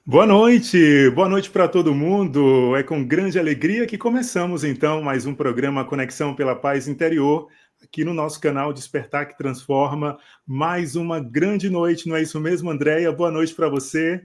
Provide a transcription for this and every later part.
Boa noite para todo mundo. É com grande alegria que começamos então mais um programa Conexão pela Paz Interior, aqui no nosso canal Despertar que Transforma. Mais uma grande noite, não é isso mesmo, Andréia? Boa noite para você.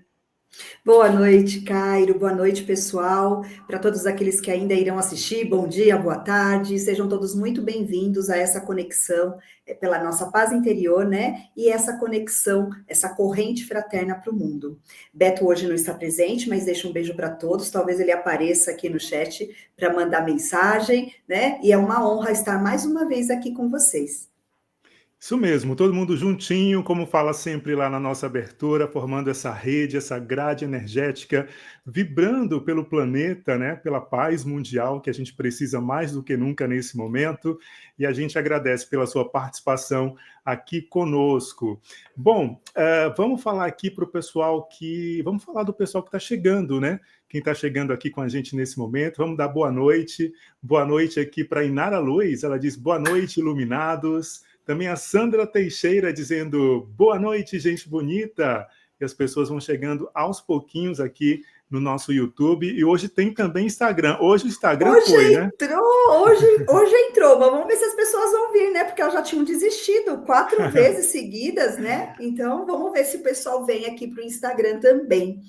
Boa noite, Cairo. Boa noite, pessoal. Para todos aqueles que ainda irão assistir, bom dia, boa tarde. Sejam todos muito bem-vindos a essa conexão pela nossa paz interior, né? E essa conexão, essa corrente fraterna para o mundo. Beto hoje não está presente, mas deixa um beijo para todos. Talvez ele apareça aqui no chat para mandar mensagem, né? E é uma honra estar mais uma vez aqui com vocês. Isso mesmo, todo mundo juntinho, como fala sempre lá na nossa abertura, formando essa rede, essa grade energética, vibrando pelo planeta, né, pela paz mundial que a gente precisa mais do que nunca nesse momento, e a gente agradece pela sua participação aqui conosco. Bom, vamos falar aqui para o pessoal vamos falar do pessoal que está chegando, né? Quem está chegando aqui com a gente nesse momento, vamos dar boa noite aqui para Inara Luz, ela diz boa noite, iluminados. Também a Sandra Teixeira dizendo boa noite, gente bonita. E as pessoas vão chegando aos pouquinhos aqui no nosso YouTube. E hoje tem também Instagram. Hoje o Instagram Hoje foi, né? entrou, hoje entrou, mas vamos ver se as pessoas vão vir, né? Porque elas já tinham desistido 4 vezes seguidas, né? Então vamos ver se o pessoal vem aqui para o Instagram também.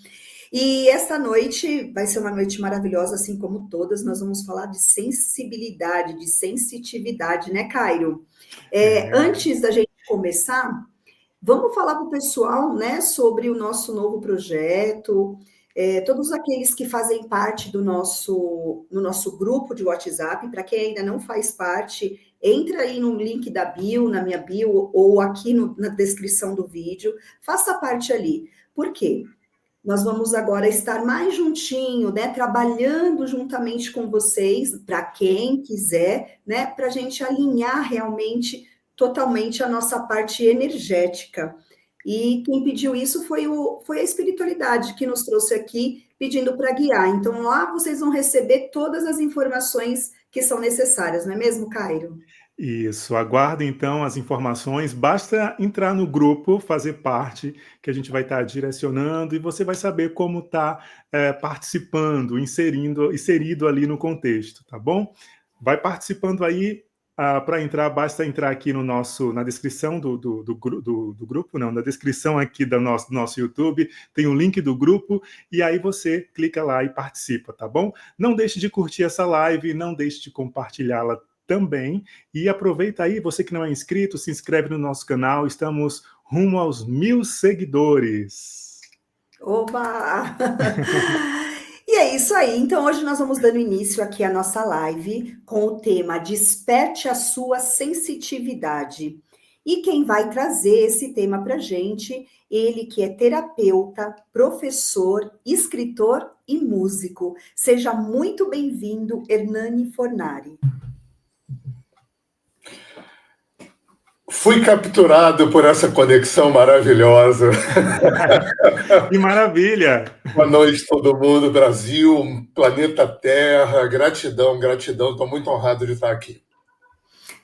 E esta noite vai ser uma noite maravilhosa, assim como todas. Nós vamos falar de sensibilidade, de sensitividade, né, Cairo? É, Antes da gente começar, vamos falar para o pessoal, né, sobre o nosso novo projeto, todos aqueles que fazem parte no nosso grupo de WhatsApp, para quem ainda não faz parte, entra aí no link da bio, na minha bio, ou aqui na descrição do vídeo, faça parte ali. Por quê? Nós vamos agora estar mais juntinho, né, trabalhando juntamente com vocês, para quem quiser, né, para a gente alinhar realmente totalmente a nossa parte energética. E quem pediu isso foi a espiritualidade que nos trouxe aqui, pedindo para guiar. Então, lá vocês vão receber todas as informações que são necessárias, não é mesmo, Cairo? isso. Aguarde então as informações. Basta entrar no grupo, fazer parte, que a gente vai estar direcionando e você vai saber como está participando, inserido ali no contexto, tá bom? Vai participando aí. Para entrar, basta entrar aqui na descrição do grupo, não, na descrição aqui do nosso YouTube, tem o link do grupo, e aí você clica lá e participa, tá bom? Não deixe de curtir essa live, não deixe de compartilhá-la também, e aproveita aí, você que não é inscrito, se inscreve no nosso canal, estamos rumo aos 1.000 seguidores. Oba! E é isso aí. Então, hoje nós vamos dando início aqui à nossa live com o tema Desperte a sua sensitividade. E quem vai trazer esse tema para gente, ele que é terapeuta, professor, escritor e músico. Seja muito bem-vindo, Hernani Fornari. Fui capturado por essa conexão maravilhosa. Que maravilha! Boa noite, todo mundo, Brasil, planeta Terra, gratidão, gratidão. Estou muito honrado de estar aqui.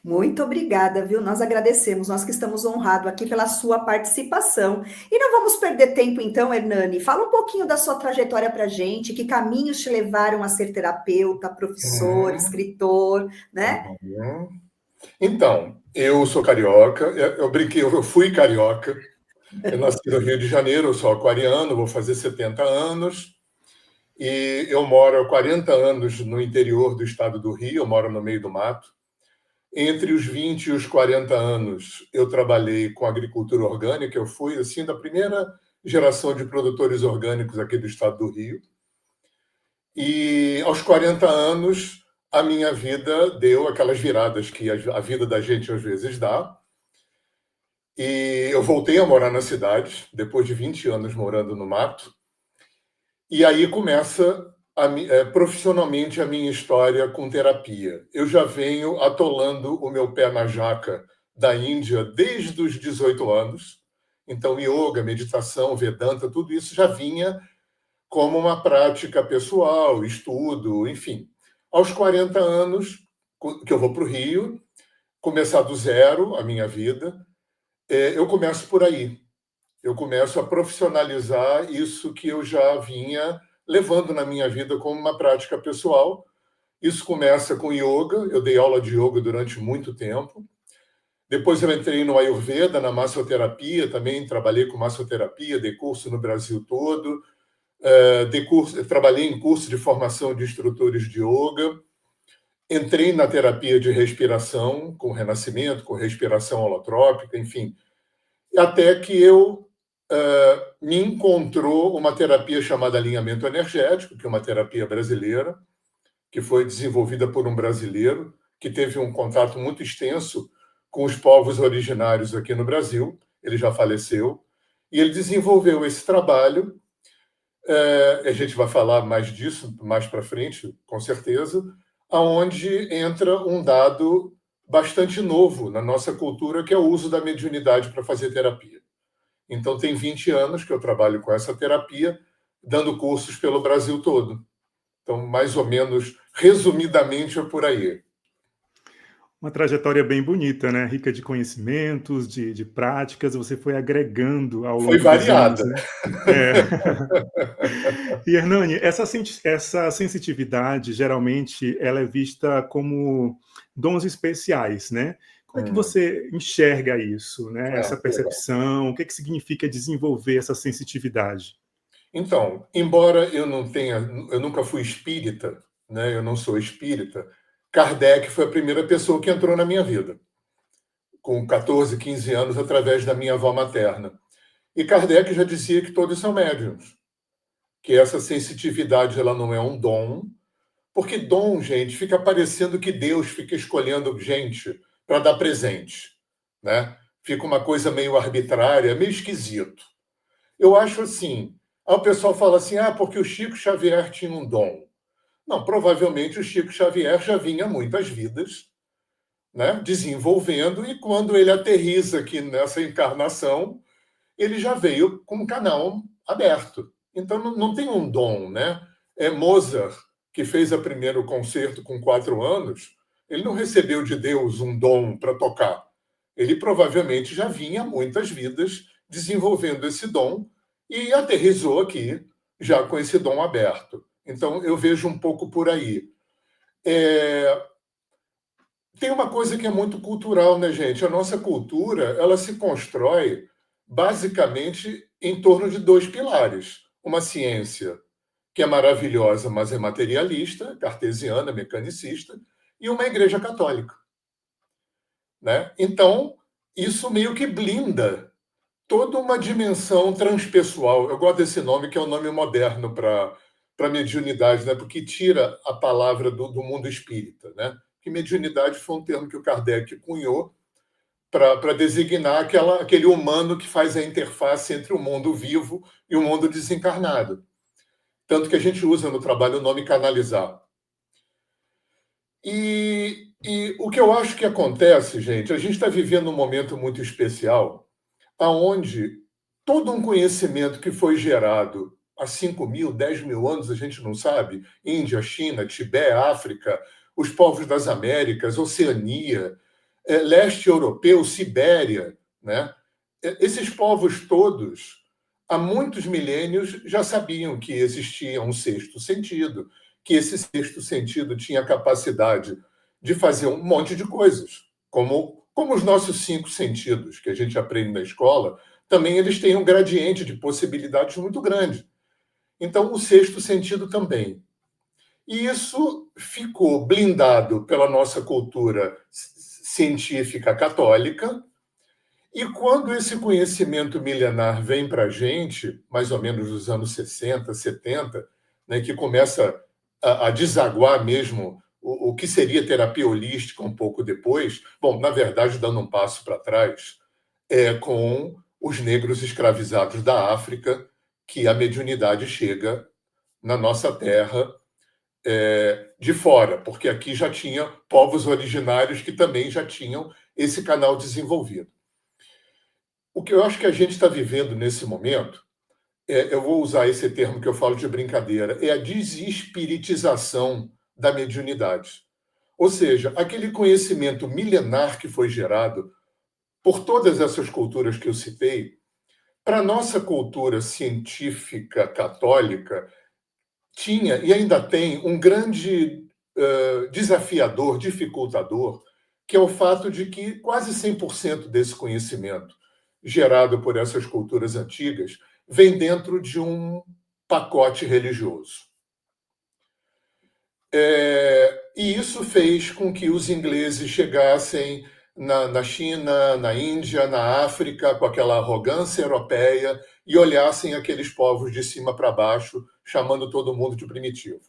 Muito obrigada, viu? Nós agradecemos, nós que estamos honrados aqui pela sua participação. E não vamos perder tempo, então, Hernani. Fala um pouquinho da sua trajetória para a gente, que caminhos te levaram a ser terapeuta, professor, escritor, né? Então, eu sou carioca, eu brinquei, eu fui carioca, eu nasci no Rio de Janeiro, eu sou aquariano, vou fazer 70 anos, e eu moro há 40 anos no interior do estado do Rio, eu moro no meio do mato. Entre os 20 e os 40 anos, eu trabalhei com agricultura orgânica, eu fui assim da primeira geração de produtores orgânicos aqui do estado do Rio. E aos 40 anos, a minha vida deu aquelas viradas que a vida da gente às vezes dá. E eu voltei a morar na cidade, depois de 20 anos morando no mato. E aí começa profissionalmente a minha história com terapia. Eu já venho atolando o meu pé na jaca da Índia desde os 18 anos. Então, yoga, meditação, Vedanta, tudo isso já vinha como uma prática pessoal, estudo, enfim. Aos 40 anos, que eu vou para o Rio, começar do zero a minha vida, eu começo por aí. eu começo a profissionalizar isso que eu já vinha levando na minha vida como uma prática pessoal. Isso começa com yoga, eu dei aula de yoga durante muito tempo. Depois eu entrei no Ayurveda, na massoterapia, também trabalhei com massoterapia, dei curso no Brasil todo, trabalhei em curso de formação de instrutores de yoga, entrei na terapia de respiração, com renascimento, com respiração holotrópica, enfim, até que me encontrou uma terapia chamada alinhamento energético, que é uma terapia brasileira, que foi desenvolvida por um brasileiro, que teve um contato muito extenso com os povos originários aqui no Brasil. Ele já faleceu, e ele desenvolveu esse trabalho. A gente vai falar mais disso mais para frente, com certeza, aonde entra um dado bastante novo na nossa cultura, que é o uso da mediunidade para fazer terapia. Então, tem 20 anos que eu trabalho com essa terapia, dando cursos pelo Brasil todo. Então, mais ou menos, resumidamente, é por aí. Uma trajetória bem bonita, né? Rica de conhecimentos, de práticas, você foi agregando ao Foi longo dos anos, variada. né? É. E, Hernani, essa sensitividade, geralmente, ela é vista como dons especiais, né? Como é que você enxerga isso, né? Essa Legal. percepção, o que significa desenvolver essa sensitividade? Então, embora eu nunca fui espírita, né? Eu não sou espírita, Kardec foi a primeira pessoa que entrou na minha vida, com 14, 15 anos, através da minha avó materna. E Kardec já dizia que todos são médiuns, que essa sensitividade ela não é um dom, porque dom, gente, fica parecendo que Deus fica escolhendo gente para dar presente, né? Fica uma coisa meio arbitrária, meio esquisito. Eu acho assim, aí o pessoal fala assim, porque o Chico Xavier tinha um dom. Não, provavelmente o Chico Xavier já vinha muitas vidas, né, desenvolvendo, e quando ele aterriza aqui nessa encarnação, ele já veio com um canal aberto. Então, não tem um dom, né? Mozart, que fez o primeiro concerto com 4 anos, ele não recebeu de Deus um dom para tocar. Ele provavelmente já vinha muitas vidas desenvolvendo esse dom e aterrizou aqui já com esse dom aberto. Então, eu vejo um pouco por aí. Tem uma coisa que é muito cultural, né, gente? A nossa cultura, ela se constrói basicamente em torno de 2 pilares. Uma ciência que é maravilhosa, mas é materialista, cartesiana, mecanicista, e uma igreja católica, né? Então, isso meio que blinda toda uma dimensão transpessoal. Eu gosto desse nome, que é um nome moderno para mediunidade, né? Porque tira a palavra do mundo espírita, né? Que mediunidade foi um termo que o Kardec cunhou para designar aquele humano que faz a interface entre o mundo vivo e o mundo desencarnado. Tanto que a gente usa no trabalho o nome canalizar. E o que eu acho que acontece, gente, a gente está vivendo um momento muito especial, aonde todo um conhecimento que foi gerado há 5.000, 10.000 anos, a gente não sabe, Índia, China, Tibete, África, os povos das Américas, Oceania, leste europeu, Sibéria, né? Esses povos todos, há muitos milênios, já sabiam que existia um sexto sentido, que esse sexto sentido tinha a capacidade de fazer um monte de coisas, como os nossos 5 sentidos que a gente aprende na escola, também eles têm um gradiente de possibilidades muito grande. Então, o sexto sentido também. E isso ficou blindado pela nossa cultura científica católica, e quando esse conhecimento milenar vem para a gente, mais ou menos nos anos 60, 70, né, que começa a desaguar mesmo o que seria terapia holística um pouco depois, bom, na verdade, dando um passo para trás, com os negros escravizados da África, que a mediunidade chega na nossa terra de fora, porque aqui já tinha povos originários que também já tinham esse canal desenvolvido. O que eu acho que a gente está vivendo nesse momento, eu vou usar esse termo que eu falo de brincadeira, é a desespiritização da mediunidade. Ou seja, aquele conhecimento milenar que foi gerado por todas essas culturas que eu citei, para a nossa cultura científica católica, tinha e ainda tem um grande desafiador, dificultador, que é o fato de que quase 100% desse conhecimento gerado por essas culturas antigas vem dentro de um pacote religioso. E isso fez com que os ingleses chegassem na China, na Índia, na África, com aquela arrogância europeia e olhassem aqueles povos de cima para baixo, chamando todo mundo de primitivo.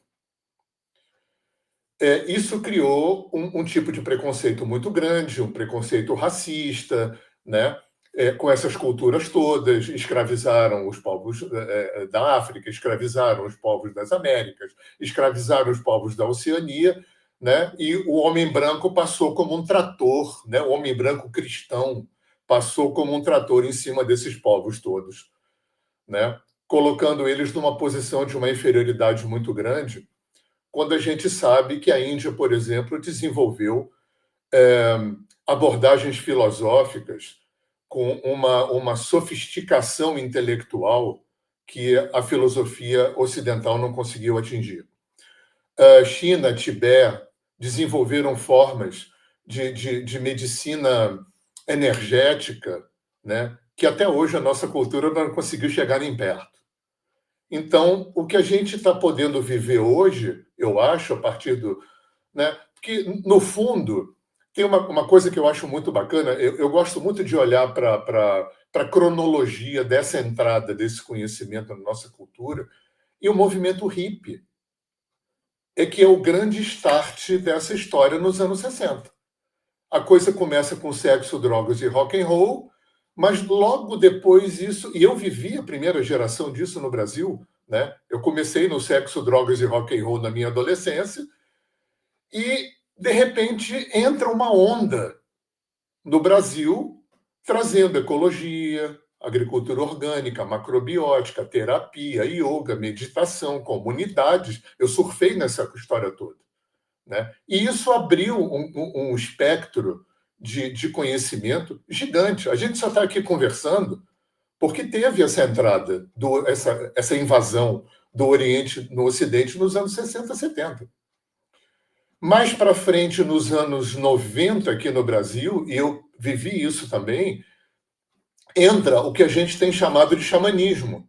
Isso criou um tipo de preconceito muito grande, um preconceito racista, né? Com essas culturas todas, escravizaram os povos da África, escravizaram os povos das Américas, escravizaram os povos da Oceania, né? E o homem branco passou como um trator, né? O homem branco cristão passou como um trator em cima desses povos todos, né? Colocando eles numa posição de uma inferioridade muito grande, quando a gente sabe que a Índia, por exemplo, desenvolveu abordagens filosóficas com uma sofisticação intelectual que a filosofia ocidental não conseguiu atingir. China, Tibete desenvolveram formas de medicina energética, né, que até hoje a nossa cultura não conseguiu chegar nem perto. Então, o que a gente está podendo viver hoje, eu acho, a partir do... né, porque, no fundo, tem uma coisa que eu acho muito bacana, eu gosto muito de olhar para a cronologia dessa entrada desse conhecimento na nossa cultura, e o movimento hippie que é o grande start dessa história nos anos 60. A coisa começa com sexo, drogas e rock and roll, mas logo depois isso... E eu vivi a primeira geração disso no Brasil, né? Eu comecei no sexo, drogas e rock and roll na minha adolescência, e, de repente, entra uma onda no Brasil trazendo ecologia, agricultura orgânica, macrobiótica, terapia, yoga, meditação, comunidades. Eu surfei nessa história toda, né? E isso abriu um espectro de conhecimento gigante. A gente só está aqui conversando porque teve essa entrada, essa invasão do Oriente no Ocidente nos anos 60, 70. Mais para frente, nos anos 90, aqui no Brasil, e eu vivi isso também, entra o que a gente tem chamado de xamanismo,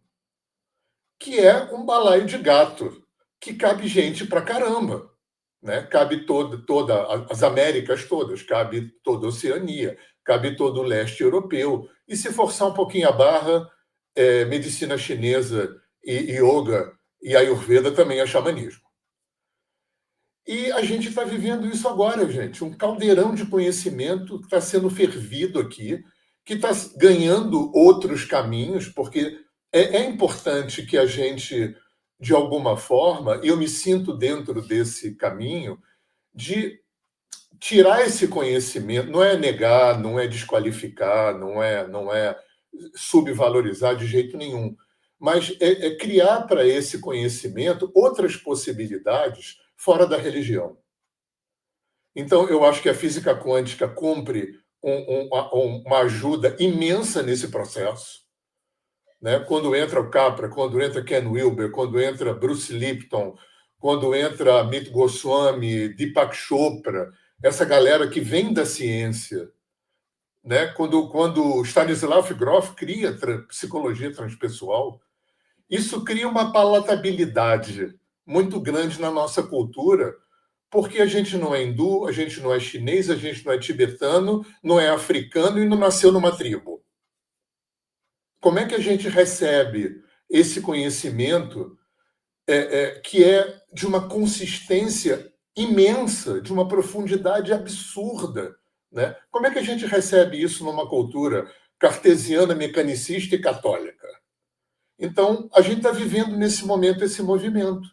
que é um balaio de gato, que cabe gente pra caramba, né? Cabe toda as Américas todas, cabe toda a Oceania, cabe todo o leste europeu, e se forçar um pouquinho a barra, medicina chinesa e yoga e ayurveda também é xamanismo. E a gente está vivendo isso agora, gente, um caldeirão de conhecimento que está sendo fervido aqui, que está ganhando outros caminhos, porque é importante que a gente, de alguma forma, e eu me sinto dentro desse caminho, de tirar esse conhecimento, não é negar, não é desqualificar, não é subvalorizar de jeito nenhum, mas é criar para esse conhecimento outras possibilidades fora da religião. Então, eu acho que a física quântica cumpre uma ajuda imensa nesse processo, né? Quando entra o Capra, quando entra Ken Wilber, quando entra Bruce Lipton, quando entra Amit Goswami, Deepak Chopra, essa galera que vem da ciência, né? Quando Stanislav Grof cria psicologia transpessoal, isso cria uma palatabilidade muito grande na nossa cultura, porque a gente não é hindu, a gente não é chinês, a gente não é tibetano, não é africano e não nasceu numa tribo. Como é que a gente recebe esse conhecimento que é de uma consistência imensa, de uma profundidade absurda, né? Como é que a gente recebe isso numa cultura cartesiana, mecanicista e católica? Então, a gente está vivendo nesse momento esse movimento.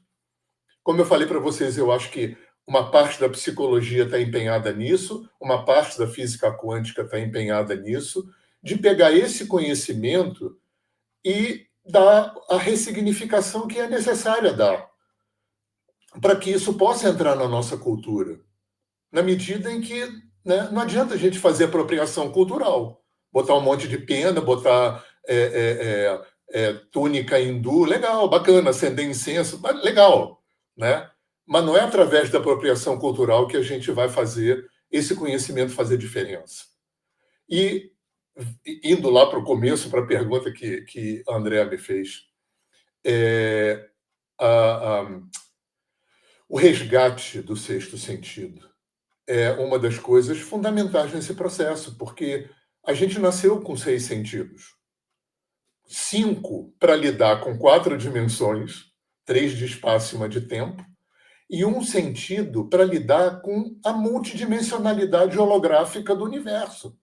Como eu falei para vocês, eu acho que uma parte da psicologia está empenhada nisso, uma parte da física quântica está empenhada nisso, de pegar esse conhecimento e dar a ressignificação que é necessária dar, para que isso possa entrar na nossa cultura, na medida em que, né, não adianta a gente fazer apropriação cultural, botar um monte de pena, botar túnica hindu, legal, bacana, acender incenso, legal, né? Mas não é através da apropriação cultural que a gente vai fazer esse conhecimento fazer diferença. E indo lá para o começo, para a pergunta que a Andrea me fez, o resgate do sexto sentido é uma das coisas fundamentais nesse processo, porque a gente nasceu com 6 sentidos. 5 para lidar com 4 dimensões, 3 de espaço e 1 de tempo, e 1 sentido para lidar com a multidimensionalidade holográfica do universo.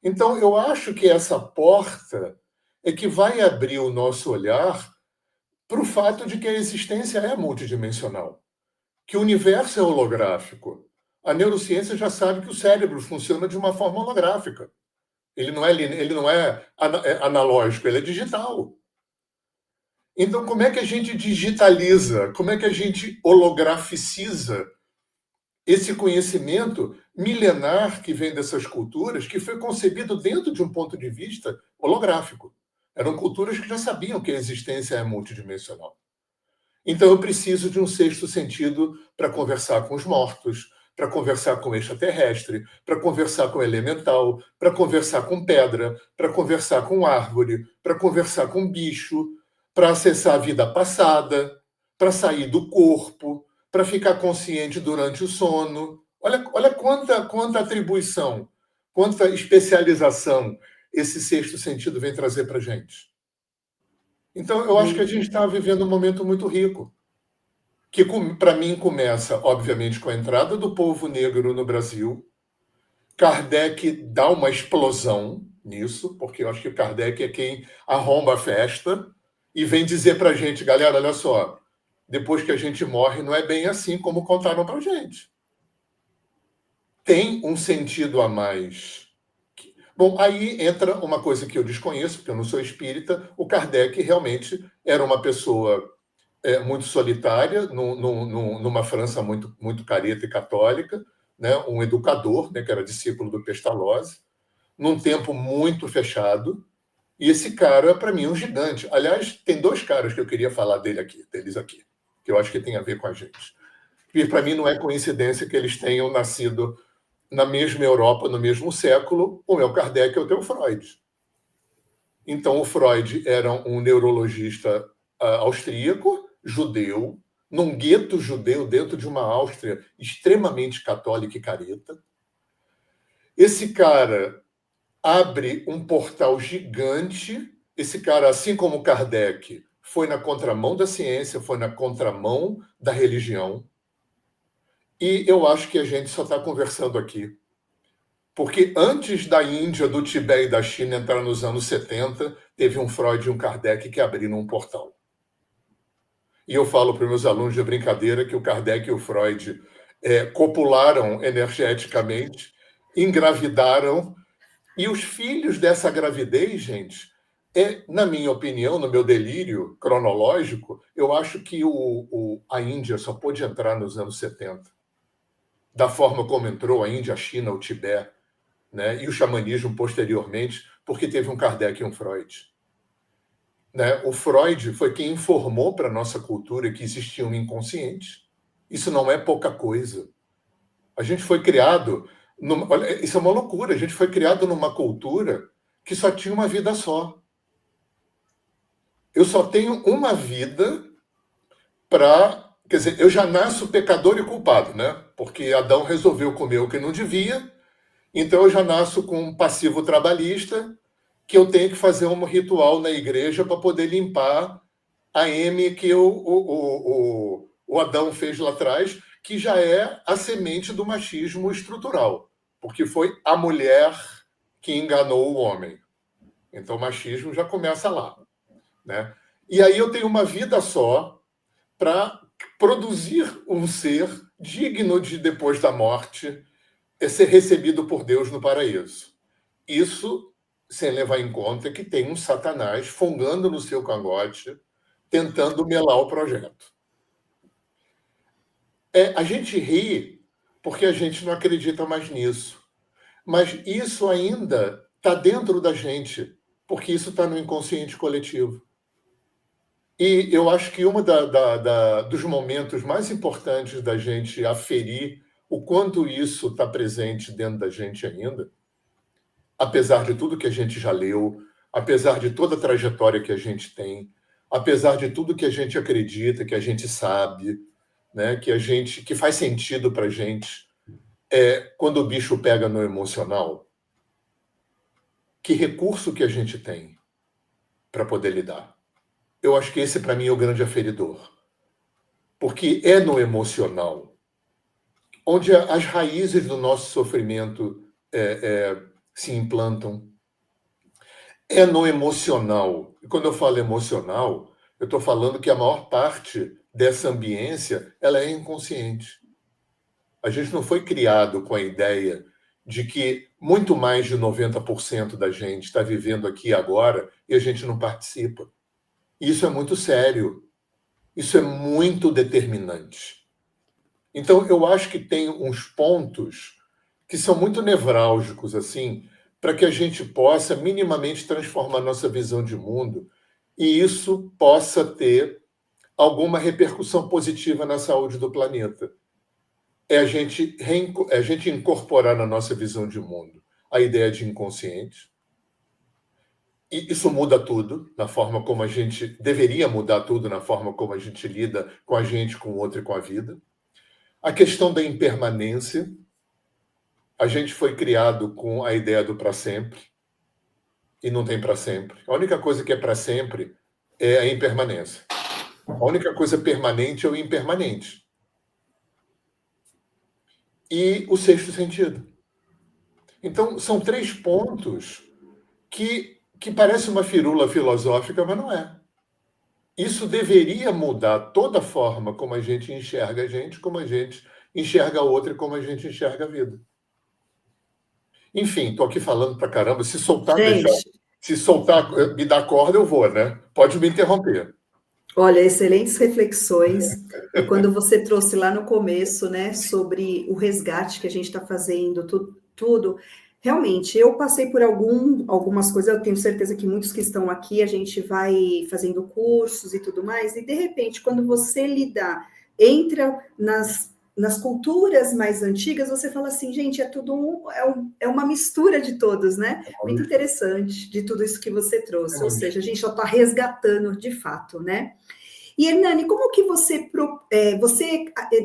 Então, eu acho que essa porta é que vai abrir o nosso olhar para o fato de que a existência é multidimensional, que o universo é holográfico. A neurociência já sabe que o cérebro funciona de uma forma holográfica. Ele não é analógico, ele é digital. Então, como é que a gente digitaliza, como é que a gente holograficiza esse conhecimento milenar que vem dessas culturas, que foi concebido dentro de um ponto de vista holográfico? Eram culturas que já sabiam que a existência é multidimensional. Então, eu preciso de um sexto sentido para conversar com os mortos, para conversar com o extraterrestre, para conversar com o elemental, para conversar com pedra, para conversar com árvore, para conversar com bicho, para acessar a vida passada, para sair do corpo, para ficar consciente durante o sono. Olha quanta atribuição, quanta especialização esse sexto sentido vem trazer para a gente. Então, eu acho que a gente está vivendo um momento muito rico, que, para mim, começa, obviamente, com a entrada do povo negro no Brasil. Kardec dá uma explosão nisso, porque eu acho que o Kardec é quem arromba a festa e vem dizer para a gente, galera, olha só, depois que a gente morre, não é bem assim como contaram para a gente. Tem um sentido a mais. Bom, aí entra uma coisa que eu desconheço, porque eu não sou espírita. O Kardec realmente era uma pessoa muito solitária, numa França muito, muito careta e católica, né? Um educador, né, que era discípulo do Pestalozzi, num tempo muito fechado. E esse cara, para mim, é um gigante. Aliás, tem 2 caras que eu queria falar deles aqui, que eu acho que tem a ver com a gente. E para mim não é coincidência que eles tenham nascido na mesma Europa, no mesmo século. O meu Kardec é o teu Freud. Então, o Freud era um neurologista austríaco, judeu, num gueto judeu dentro de uma Áustria extremamente católica e careta. Esse cara abre um portal gigante. Esse cara, assim como Kardec, foi na contramão da ciência, foi na contramão da religião. E eu acho que a gente só está conversando aqui. Porque antes da Índia, do Tibete e da China entrar nos anos 70, teve um Freud e um Kardec que abriram um portal. E eu falo para os meus alunos de brincadeira que o Kardec e o Freud copularam energeticamente, engravidaram, e os filhos dessa gravidez, gente, na minha opinião, no meu delírio cronológico, eu acho que a Índia só pôde entrar nos anos 70. Da forma como entrou a Índia, a China, o Tibete, né? E o xamanismo posteriormente, porque teve um Kardec e um Freud. Né? O Freud foi quem informou para a nossa cultura que existia um inconsciente. Isso não é pouca coisa. A gente foi criado... Olha, isso é uma loucura. A gente foi criado numa cultura que só tinha uma vida só. Eu só tenho uma vida para... Quer dizer, eu já nasço pecador e culpado, né? Porque Adão resolveu comer o que não devia, então eu já nasço com um passivo trabalhista, que eu tenho que fazer um ritual na igreja para poder limpar a M que o Adão fez lá atrás, que já é a semente do machismo estrutural, porque foi a mulher que enganou o homem. Então o machismo já começa lá. Né? E aí eu tenho uma vida só para produzir um ser digno de, depois da morte, ser recebido por Deus no paraíso. Isso sem levar em conta que tem um Satanás fungando no seu cangote, tentando melar o projeto. A gente ri porque a gente não acredita mais nisso. Mas isso ainda está dentro da gente. porque isso está no inconsciente coletivo. E eu acho que um dos momentos mais importantes da gente aferir o quanto isso está presente dentro da gente ainda, apesar de tudo que a gente já leu, apesar de toda a trajetória que a gente tem, apesar de tudo que a gente acredita, que a gente sabe, né, que faz sentido para a gente, quando o bicho pega no emocional, que recurso que a gente tem para poder lidar? Eu acho que esse, para mim, é o grande aferidor. Porque é no emocional onde as raízes do nosso sofrimento se implantam. É no emocional. E quando eu falo emocional, eu estou falando que a maior parte dessa ambiência ela é inconsciente. A gente não foi criado com a ideia de que muito mais de 90% da gente está vivendo aqui agora e a gente não participa. Isso é muito sério. Isso é muito determinante. Então, eu acho que tem uns pontos que são muito nevrálgicos, assim, para que a gente possa minimamente transformar nossa visão de mundo e isso possa ter alguma repercussão positiva na saúde do planeta. É a gente incorporar na nossa visão de mundo a ideia de inconsciente. E isso muda tudo, na forma como a gente deveria mudar tudo, na forma como a gente lida com a gente, com o outro e com a vida. A questão da impermanência. A gente foi criado com a ideia do para sempre e não tem para sempre. A única coisa que é para sempre é a impermanência. A única coisa permanente é o impermanente. E o sexto sentido. Então, são 3 pontos que parece uma firula filosófica, mas não é. Isso deveria mudar toda a forma como a gente enxerga a gente, como a gente enxerga a outra e como a gente enxerga a vida. Enfim, estou aqui falando pra caramba. Se soltar, me dar corda, eu vou, né? Pode me interromper. Olha, excelentes reflexões. E quando você trouxe lá no começo, né, sobre o resgate que a gente está fazendo, tudo, realmente, eu passei por algumas coisas, eu tenho certeza que muitos que estão aqui, a gente vai fazendo cursos e tudo mais, e de repente, quando você entra nas culturas mais antigas, você fala assim, gente, é uma mistura de todos, né? Muito interessante de tudo isso que você trouxe, ou seja, a gente só está resgatando de fato, né? E Hernani, como que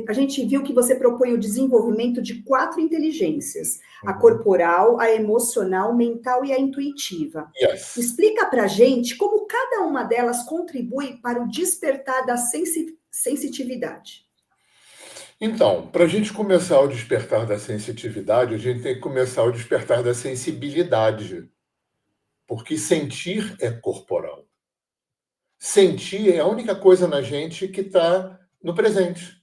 a gente viu que você propõe o desenvolvimento de 4 inteligências, a corporal, a emocional, mental e a intuitiva. Yes. Explica para a gente como cada uma delas contribui para o despertar da sensitividade. Então, para a gente começar o despertar da sensitividade, a gente tem que começar o despertar da sensibilidade. Porque sentir é corporal. Sentir é a única coisa na gente que está no presente.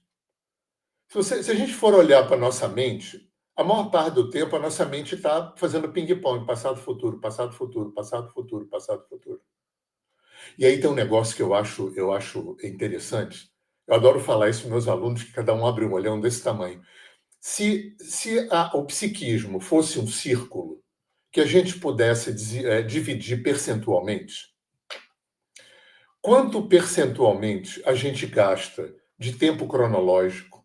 Se a gente for olhar para a nossa mente, a maior parte do tempo a nossa mente está fazendo ping-pong, passado, futuro, passado, futuro, passado, futuro, passado, futuro. E aí tem um negócio que eu acho interessante. Eu adoro falar isso para meus alunos, que cada um abre um olhão desse tamanho. Se o psiquismo fosse um círculo que a gente pudesse dividir percentualmente, quanto percentualmente a gente gasta de tempo cronológico,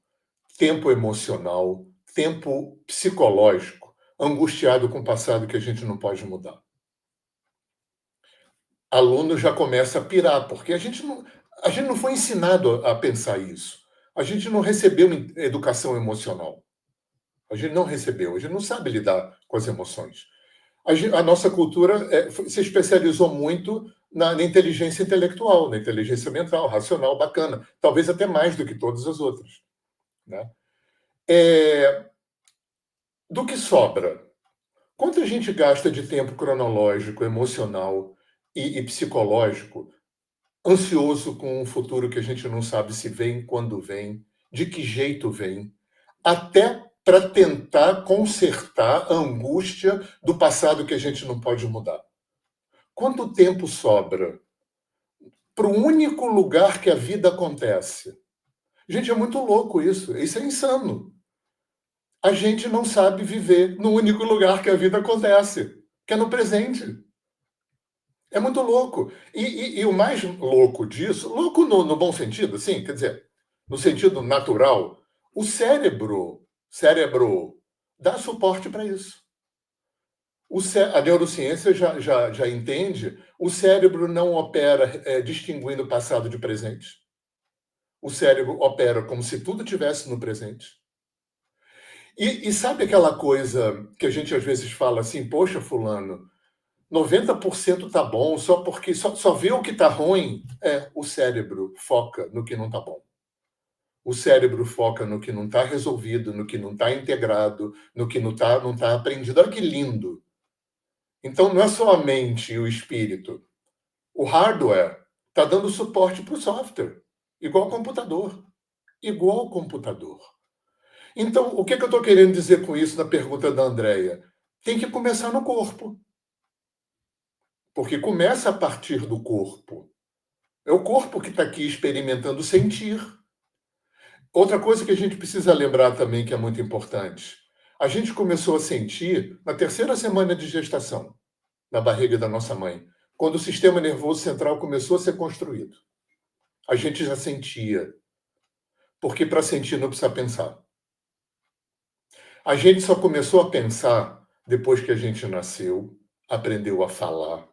tempo emocional, tempo psicológico, angustiado com o passado que a gente não pode mudar? Aluno já começa a pirar, porque a gente não foi ensinado a pensar isso. A gente não recebeu educação emocional. A gente não recebeu, a gente não sabe lidar com as emoções. A nossa cultura se especializou muito na inteligência intelectual, na inteligência mental, racional, bacana. Talvez até mais do que todas as outras. Né? Do que sobra? Quanto a gente gasta de tempo cronológico, emocional e psicológico, ansioso com um futuro que a gente não sabe se vem, quando vem, de que jeito vem, até para tentar consertar a angústia do passado que a gente não pode mudar? Quanto tempo sobra para o único lugar que a vida acontece? Gente, é muito louco isso. Isso é insano. A gente não sabe viver no único lugar que a vida acontece, que é no presente. É muito louco. E o mais louco disso, louco no bom sentido, assim, quer dizer, no sentido natural, o cérebro dá suporte para isso. A neurociência já entende, o cérebro não opera distinguindo passado de presente. O cérebro opera como se tudo estivesse no presente. E sabe aquela coisa que a gente às vezes fala assim, poxa, fulano, 90% tá bom, só porque só vê o que tá ruim. O cérebro foca no que não tá bom. O cérebro foca no que não está resolvido, no que não está integrado, no que não tá aprendido. Olha que lindo. Então, não é só a mente e o espírito. O hardware está dando suporte para o software, igual ao computador. Igual ao computador. Então, o que eu estou querendo dizer com isso na pergunta da Andrea? Tem que começar no corpo. Porque começa a partir do corpo. É o corpo que está aqui experimentando sentir. Outra coisa que a gente precisa lembrar também, que é muito importante. A gente começou a sentir na terceira semana de gestação, na barriga da nossa mãe, quando o sistema nervoso central começou a ser construído. A gente já sentia. Porque para sentir não precisa pensar. A gente só começou a pensar depois que a gente nasceu, aprendeu a falar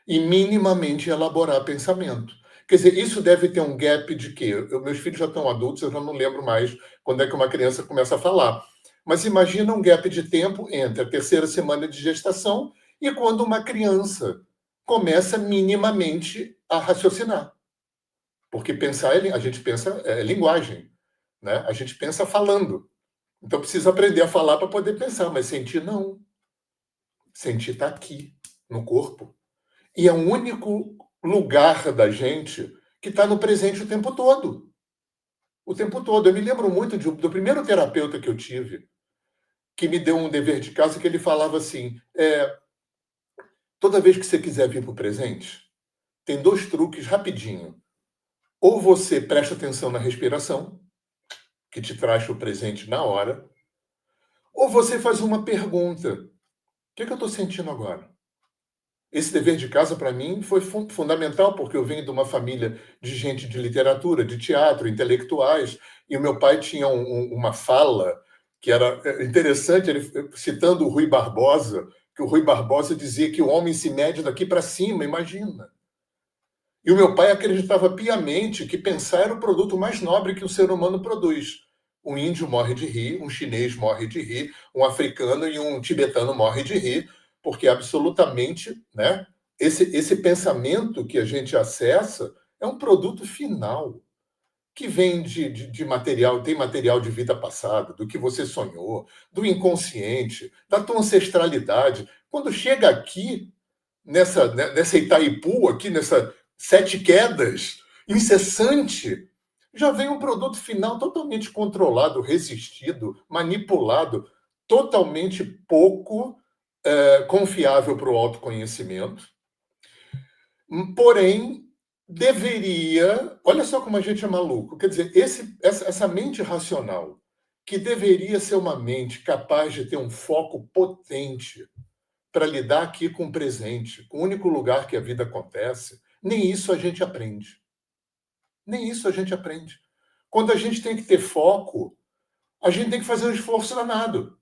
e minimamente elaborar pensamento. Quer dizer, isso deve ter um gap de quê? Meus filhos já estão adultos, eu já não lembro mais quando é que uma criança começa a falar. Mas imagina um gap de tempo entre a terceira semana de gestação e quando uma criança começa minimamente a raciocinar. Porque pensar, a gente pensa linguagem, né? A gente pensa falando. Então precisa aprender a falar para poder pensar, mas sentir não. Sentir está aqui, no corpo. E é o único lugar da gente que está no presente o tempo todo. O tempo todo. Eu me lembro muito do primeiro terapeuta que eu tive, que me deu um dever de casa, que ele falava assim, toda vez que você quiser vir para o presente, tem 2 truques rapidinho. Ou você presta atenção na respiração, que te traz para o presente na hora, ou você faz uma pergunta. O que eu estou sentindo agora? Esse dever de casa, para mim, foi fundamental, porque eu venho de uma família de gente de literatura, de teatro, intelectuais, e o meu pai tinha uma fala que era interessante, ele, citando o Rui Barbosa, que o Rui Barbosa dizia que o homem se mede daqui para cima, imagina. E o meu pai acreditava piamente que pensar era o produto mais nobre que o ser humano produz. Um índio morre de rir, um chinês morre de rir, um africano e um tibetano morre de rir, porque absolutamente, né, esse pensamento que a gente acessa é um produto final, que vem de material, tem material de vida passada, do que você sonhou, do inconsciente, da tua ancestralidade. Quando chega aqui, nessa Itaipu, aqui nessa 7 quedas, incessante, já vem um produto final totalmente controlado, resistido, manipulado, totalmente pouco confiável para o autoconhecimento. Porém, deveria... Olha só como a gente é maluco. Quer dizer, essa mente racional, que deveria ser uma mente capaz de ter um foco potente para lidar aqui com o presente, com o único lugar que a vida acontece, nem isso a gente aprende. Nem isso a gente aprende. Quando a gente tem que ter foco, a gente tem que fazer um esforço danado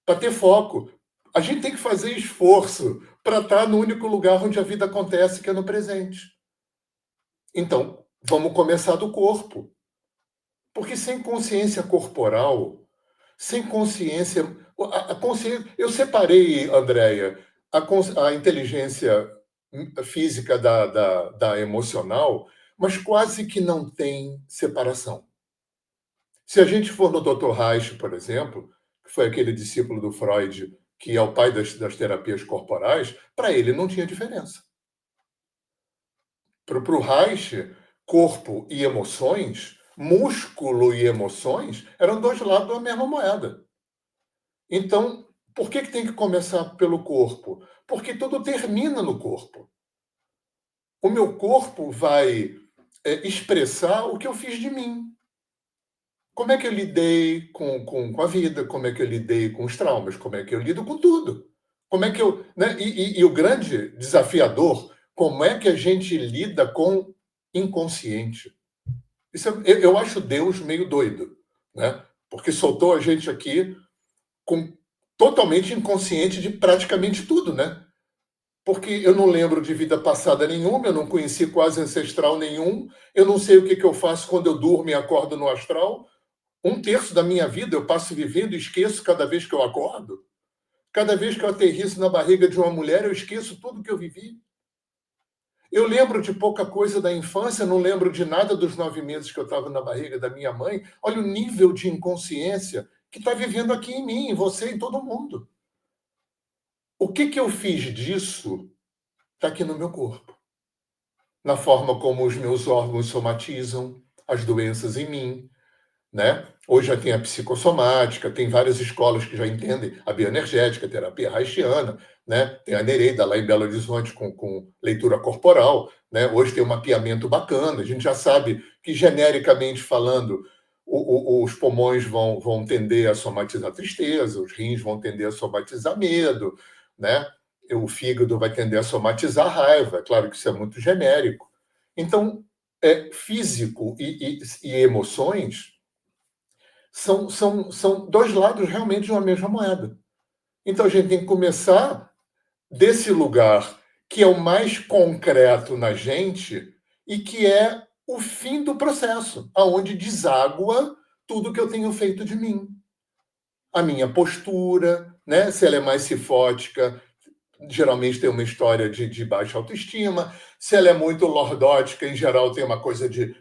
para ter foco. A gente tem que fazer esforço para estar no único lugar onde a vida acontece, que é no presente. Então, vamos começar do corpo. Porque sem consciência corporal, sem consciência... A consciência, eu separei, Andréia, a inteligência física da emocional, mas quase que não tem separação. Se a gente for no Dr. Reich, por exemplo, que foi aquele discípulo do Freud, que é o pai das terapias corporais, para ele não tinha diferença. Para o Reich, corpo e emoções, músculo e emoções, eram 2 lados da mesma moeda. Então, por que tem que começar pelo corpo? Porque tudo termina no corpo. O meu corpo vai expressar o que eu fiz de mim. Como é que eu lidei com a vida, como é que eu lidei com os traumas, como é que eu lido com tudo. Como é que eu... Né? E o grande desafiador, como é que a gente lida com inconsciente? Isso eu acho Deus meio doido, né? Porque soltou a gente aqui totalmente inconsciente de praticamente tudo, né? Porque eu não lembro de vida passada nenhuma, eu não conheci quase ancestral nenhum, eu não sei o que eu faço quando eu durmo e acordo no astral. 1/3 da minha vida eu passo vivendo e esqueço cada vez que eu acordo. Cada vez que eu aterriço na barriga de uma mulher, eu esqueço tudo que eu vivi. Eu lembro de pouca coisa da infância, não lembro de nada dos 9 meses que eu estava na barriga da minha mãe. Olha o nível de inconsciência que está vivendo aqui em mim, em você, em todo mundo. O que eu fiz disso está aqui no meu corpo. Na forma como os meus órgãos somatizam as doenças em mim, né? Hoje já tem a psicossomática, tem várias escolas que já entendem a bioenergética, a terapia haitiana, né? Tem a Nereida lá em Belo Horizonte com leitura corporal, né? Hoje tem um mapeamento bacana, a gente já sabe que, genericamente falando, os pulmões vão tender a somatizar tristeza, os rins vão tender a somatizar medo, né? O fígado vai tender a somatizar raiva, claro que isso é muito genérico. Então, físico e emoções são dois lados realmente de uma mesma moeda. Então a gente tem que começar desse lugar que é o mais concreto na gente e que é o fim do processo, aonde deságua tudo que eu tenho feito de mim. A minha postura, né? Se ela é mais cifótica, geralmente tem uma história de baixa autoestima. Se ela é muito lordótica, em geral tem uma coisa de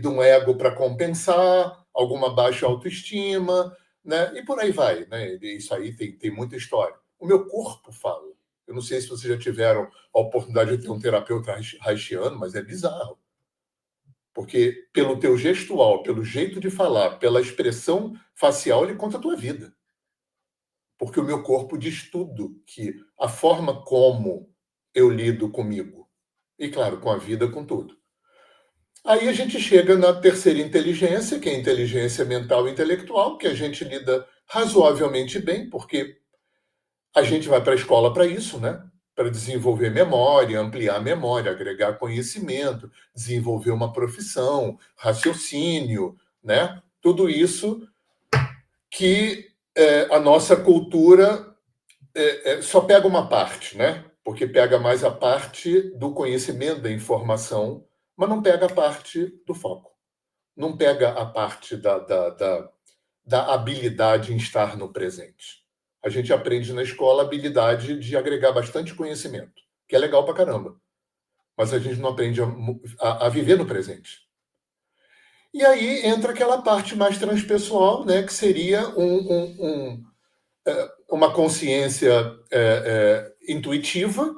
um ego para compensar, alguma baixa autoestima, né? E por aí vai, né? Isso aí tem muita história. O meu corpo fala. Eu não sei se vocês já tiveram a oportunidade de ter um terapeuta haitiano, mas é bizarro. Porque pelo teu gestual, pelo jeito de falar, pela expressão facial, ele conta a tua vida. Porque o meu corpo diz tudo, que a forma como eu lido comigo, e claro, com a vida, com tudo. Aí a gente chega na terceira inteligência, que é a inteligência mental e intelectual, que a gente lida razoavelmente bem, porque a gente vai para a escola para isso, né? Para desenvolver memória, ampliar a memória, agregar conhecimento, desenvolver uma profissão, raciocínio, né? Tudo isso que a nossa cultura só pega uma parte, né? Porque pega mais a parte do conhecimento, da informação, mas não pega a parte do foco. Não pega a parte da habilidade em estar no presente. A gente aprende na escola a habilidade de agregar bastante conhecimento, que é legal pra caramba. Mas a gente não aprende a viver no presente. E aí entra aquela parte mais transpessoal, né? Que seria uma consciência intuitiva,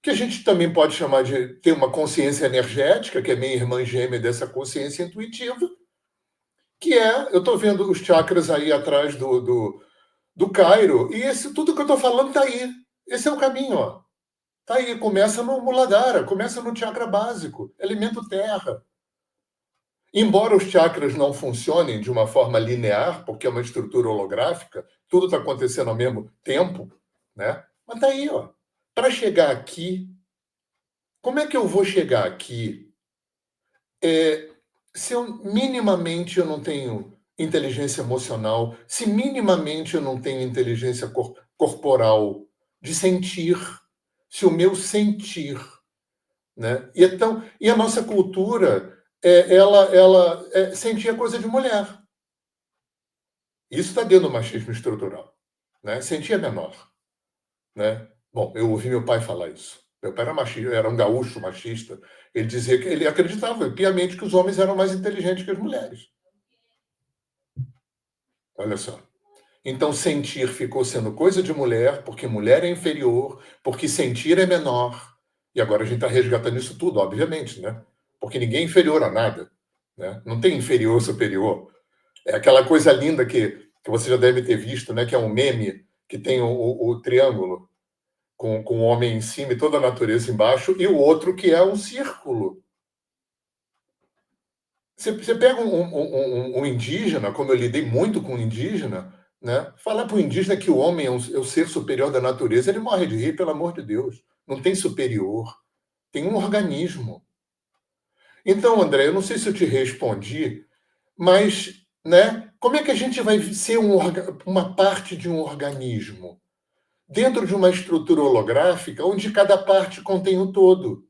que a gente também pode chamar de ter uma consciência energética, que é minha irmã gêmea dessa consciência intuitiva, que eu estou vendo os chakras aí atrás do Cairo, e tudo que eu estou falando está aí. Esse é o caminho, ó. Está aí, começa no Muladhara, começa no chakra básico, elemento terra. Embora os chakras não funcionem de uma forma linear, porque é uma estrutura holográfica, tudo está acontecendo ao mesmo tempo, né? Mas está aí, ó. Para chegar aqui, como é que eu vou chegar aqui se minimamente eu não tenho inteligência emocional, se minimamente eu não tenho inteligência corporal, de sentir, se o meu sentir, né? E a nossa cultura sentia coisa de mulher. Isso está dentro do machismo estrutural, né? Sentia menor, né? Bom, eu ouvi meu pai falar isso. Meu pai era machista, era um gaúcho machista. Ele dizia que ele acreditava piamente que os homens eram mais inteligentes que as mulheres. Olha só. Então, sentir ficou sendo coisa de mulher, porque mulher é inferior, porque sentir é menor. E agora a gente está resgatando isso tudo, obviamente, né? Porque ninguém é inferior a nada, né? Não tem inferior ou superior. É aquela coisa linda que você já deve ter visto, né? Que é um meme que tem o triângulo com o homem em cima e toda a natureza embaixo, e o outro que é um círculo. Você pega um indígena, como eu lidei muito com um indígena, né? Falar para o indígena que o homem é o ser superior da natureza, ele morre de rir, pelo amor de Deus. Não tem superior, tem um organismo. Então, André, eu não sei se eu te respondi, mas, né, como é que a gente vai ser uma parte de um organismo? Dentro de uma estrutura holográfica onde cada parte contém o todo.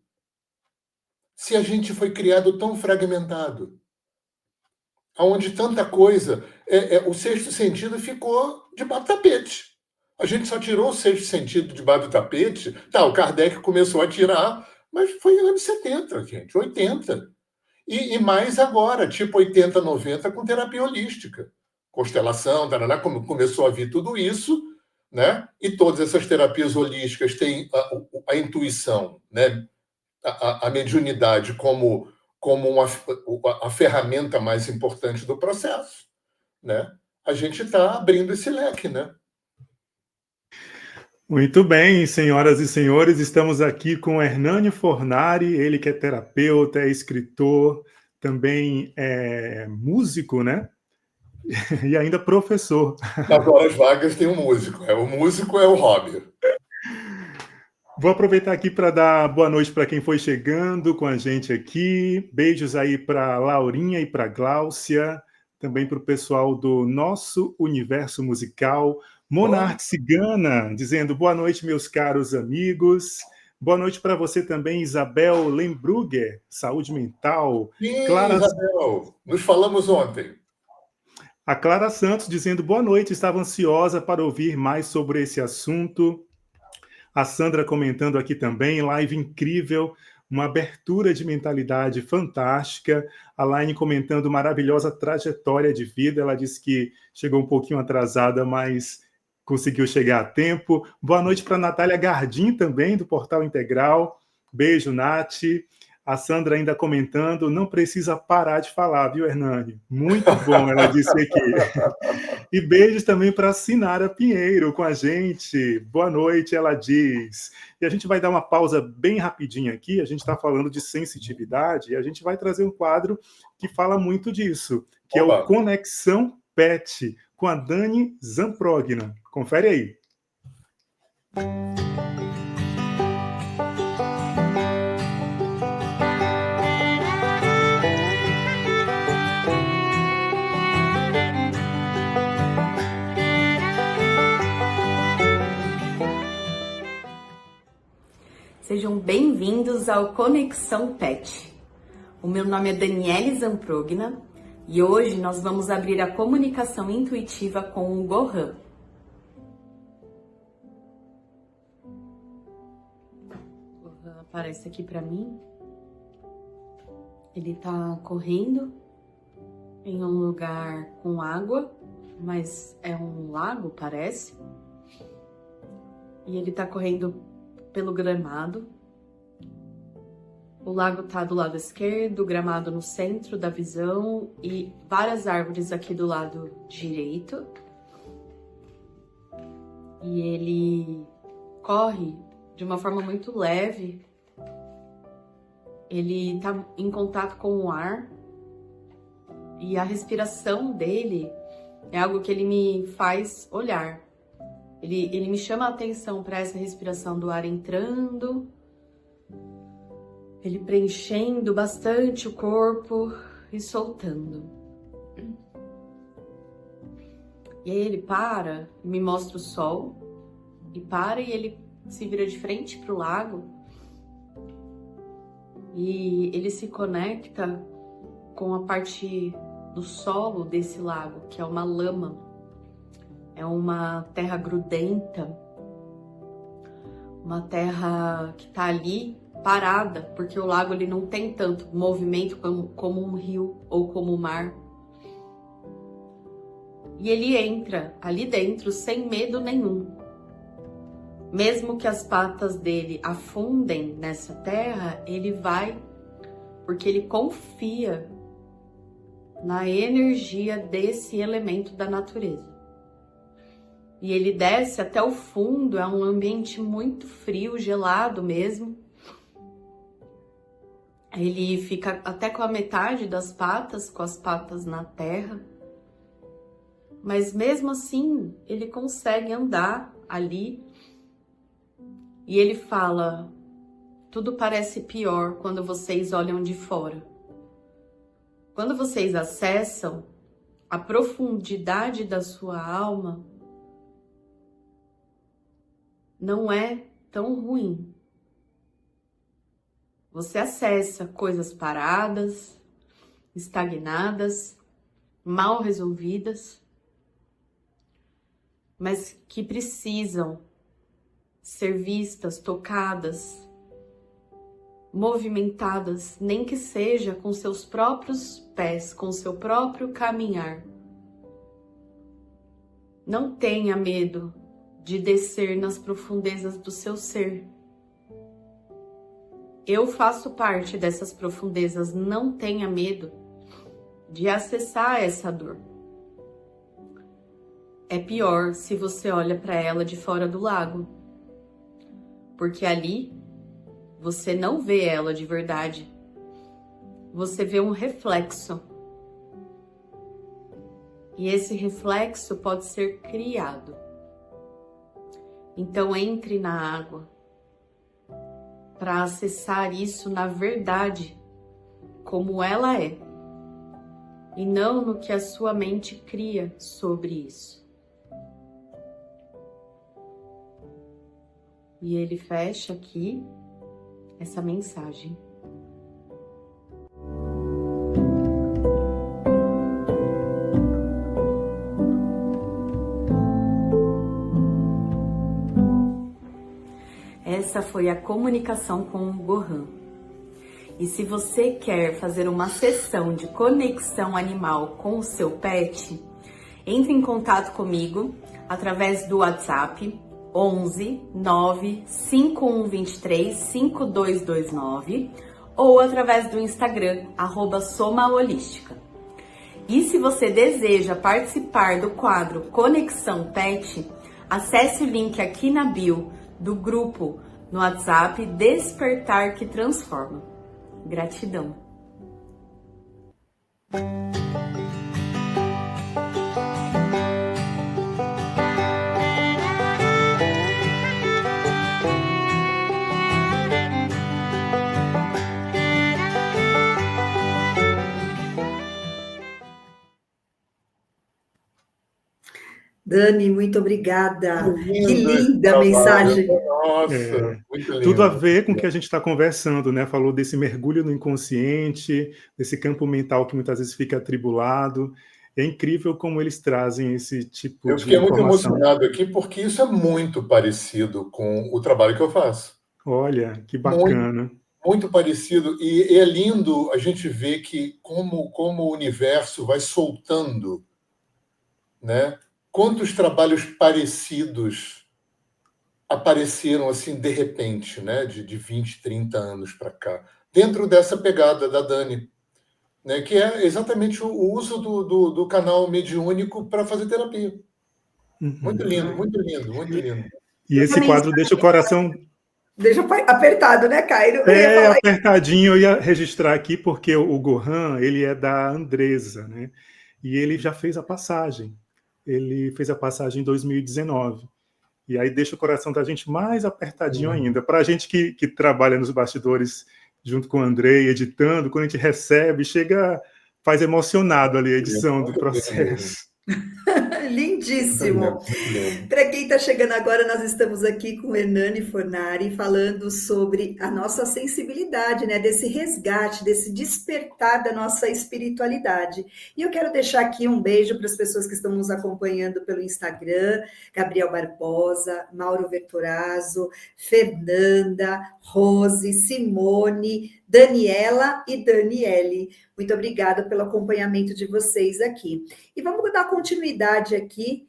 Se a gente foi criado tão fragmentado, onde tanta coisa, o sexto sentido ficou debaixo do tapete. A gente só tirou o sexto sentido debaixo do tapete. Tá, o Kardec começou a tirar, mas foi em anos 70, gente, 80. E mais agora, tipo 80, 90, com terapia holística. Constelação, tarará, começou a vir tudo isso, né? E todas essas terapias holísticas têm a intuição, né? A mediunidade como a ferramenta mais importante do processo, né? A gente está abrindo esse leque, né? Muito bem, senhoras e senhores, estamos aqui com Hernânio Fornari, ele que é terapeuta, é escritor, também é músico, né? E ainda professor. Nas horas vagas tem um músico. O músico é o hobby. Vou aproveitar aqui para dar boa noite para quem foi chegando com a gente aqui. Beijos aí para Laurinha e para Gláucia, também para o pessoal do Nosso Universo Musical. Monarque Cigana, dizendo boa noite, meus caros amigos. Boa noite para você também, Isabel Lembrugger, saúde mental. Sim, Clara... Isabel, nos falamos ontem. A Clara Santos dizendo boa noite, estava ansiosa para ouvir mais sobre esse assunto. A Sandra comentando aqui também, live incrível, uma abertura de mentalidade fantástica. A Laine comentando maravilhosa trajetória de vida. Ela disse que chegou um pouquinho atrasada, mas conseguiu chegar a tempo. Boa noite para a Natália Gardim também, do Portal Integral. Beijo, Nath. A Sandra ainda comentando, não precisa parar de falar, viu, Hernani? Muito bom, ela disse aqui. E beijos também para a Sinara Pinheiro com a gente. Boa noite, ela diz. E a gente vai dar uma pausa bem rapidinha aqui. A gente está falando de sensitividade e a gente vai trazer um quadro que fala muito disso, que é o Conexão Pet, com a Dani Zamprogna. Confere aí. Sejam bem-vindos ao Conexão Pet. O meu nome é Daniele Zamprogna e hoje nós vamos abrir a comunicação intuitiva com o Gohan. O Gohan aparece aqui para mim. Ele tá correndo em um lugar com água, mas é um lago, parece. E ele tá correndo pelo gramado. O lago tá do lado esquerdo, o gramado no centro da visão e várias árvores aqui do lado direito. E ele corre de uma forma muito leve. Ele tá em contato com o ar e a respiração dele é algo que ele me faz olhar. Ele me chama a atenção para essa respiração do ar entrando, ele preenchendo bastante o corpo e soltando. E aí ele para, me mostra o sol, e para e ele se vira de frente para o lago, e ele se conecta com a parte do solo desse lago, que é uma lama. É uma terra grudenta, uma terra que tá ali parada, porque o lago ele não tem tanto movimento como um rio ou como o mar. E ele entra ali dentro sem medo nenhum. Mesmo que as patas dele afundem nessa terra, ele vai porque ele confia na energia desse elemento da natureza. E ele desce até o fundo, é um ambiente muito frio, gelado mesmo. Ele fica até com a metade das patas, com as patas na terra. mas mesmo assim ele consegue andar ali. E ele fala: tudo parece pior quando vocês olham de fora. Quando vocês acessam a profundidade da sua alma, não é tão ruim. Você acessa coisas paradas, estagnadas, mal resolvidas, mas que precisam ser vistas, tocadas, movimentadas, nem que seja com seus próprios pés, com seu próprio caminhar. Não tenha medo de descer nas profundezas do seu ser. Eu faço parte dessas profundezas, não tenha medo de acessar essa dor. É pior se você olha para ela de fora do lago, porque ali você não vê ela de verdade. Você vê um reflexo. E esse reflexo pode ser criado. Então entre na água para acessar isso na verdade, como ela é, e não no que a sua mente cria sobre isso. E ele fecha aqui essa mensagem. Essa foi a comunicação com o Gohan. E se você quer fazer uma sessão de conexão animal com o seu pet, entre em contato comigo através do WhatsApp 11 9 5123 5229 ou através do Instagram @somaholística. E se você deseja participar do quadro Conexão Pet, acesse o link aqui na bio do grupo no WhatsApp Despertar que Transforma. Gratidão. Dani, muito obrigada. Lindo Que linda trabalho. mensagem. Nossa, muito lindo. Tudo a ver com o que a gente está conversando, né? Falou desse mergulho no inconsciente, desse campo mental que muitas vezes fica atribulado. É incrível como eles trazem esse tipo Eu de fiquei muito informação. emocionado aqui porque isso é muito parecido com o trabalho que eu faço. Olha, que bacana. Muito parecido. E é lindo a gente ver que como o universo vai soltando, né? Quantos trabalhos parecidos apareceram assim de repente, né? De 20, 30 anos para cá, dentro dessa pegada da Dani, né? Que é exatamente o uso do canal mediúnico para fazer terapia. Uhum. Muito lindo, muito lindo, muito lindo. E esse quadro deixa o coração Deixa apertado, né, Cairo? Eu ia falar apertadinho. Eu ia registrar aqui porque o Gohan, ele é da Andresa, né? E ele já fez a passagem. Ele fez a passagem em 2019. E aí deixa o coração da gente mais apertadinho ainda. Para a gente que trabalha nos bastidores junto com o Andrei, editando, quando a gente recebe, faz emocionado ali a edição do processo. Lindíssimo. Para quem está chegando agora, nós estamos aqui com Hernani Fornari falando sobre a nossa sensibilidade, né? Desse resgate, desse despertar da nossa espiritualidade. E eu quero deixar aqui um beijo para as pessoas que estão nos acompanhando pelo Instagram: Gabriel Barbosa, Mauro Vertorazzo, Fernanda, Rose, Simone, Daniela e Daniele. Muito obrigada pelo acompanhamento de vocês aqui. E vamos dar continuidade aqui.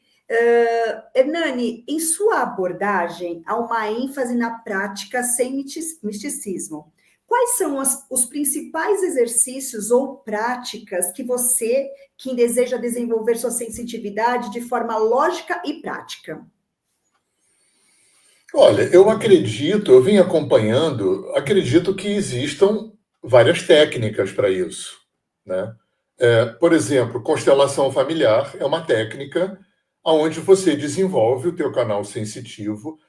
Hernani, em sua abordagem, há uma ênfase na prática sem misticismo. Quais são os principais exercícios ou práticas que você, quem deseja desenvolver sua sensitividade de forma lógica e prática? Olha, eu vim acompanhando, acredito que existam várias técnicas para isso, né? Por exemplo, constelação familiar é uma técnica onde você desenvolve o teu canal sensitivo.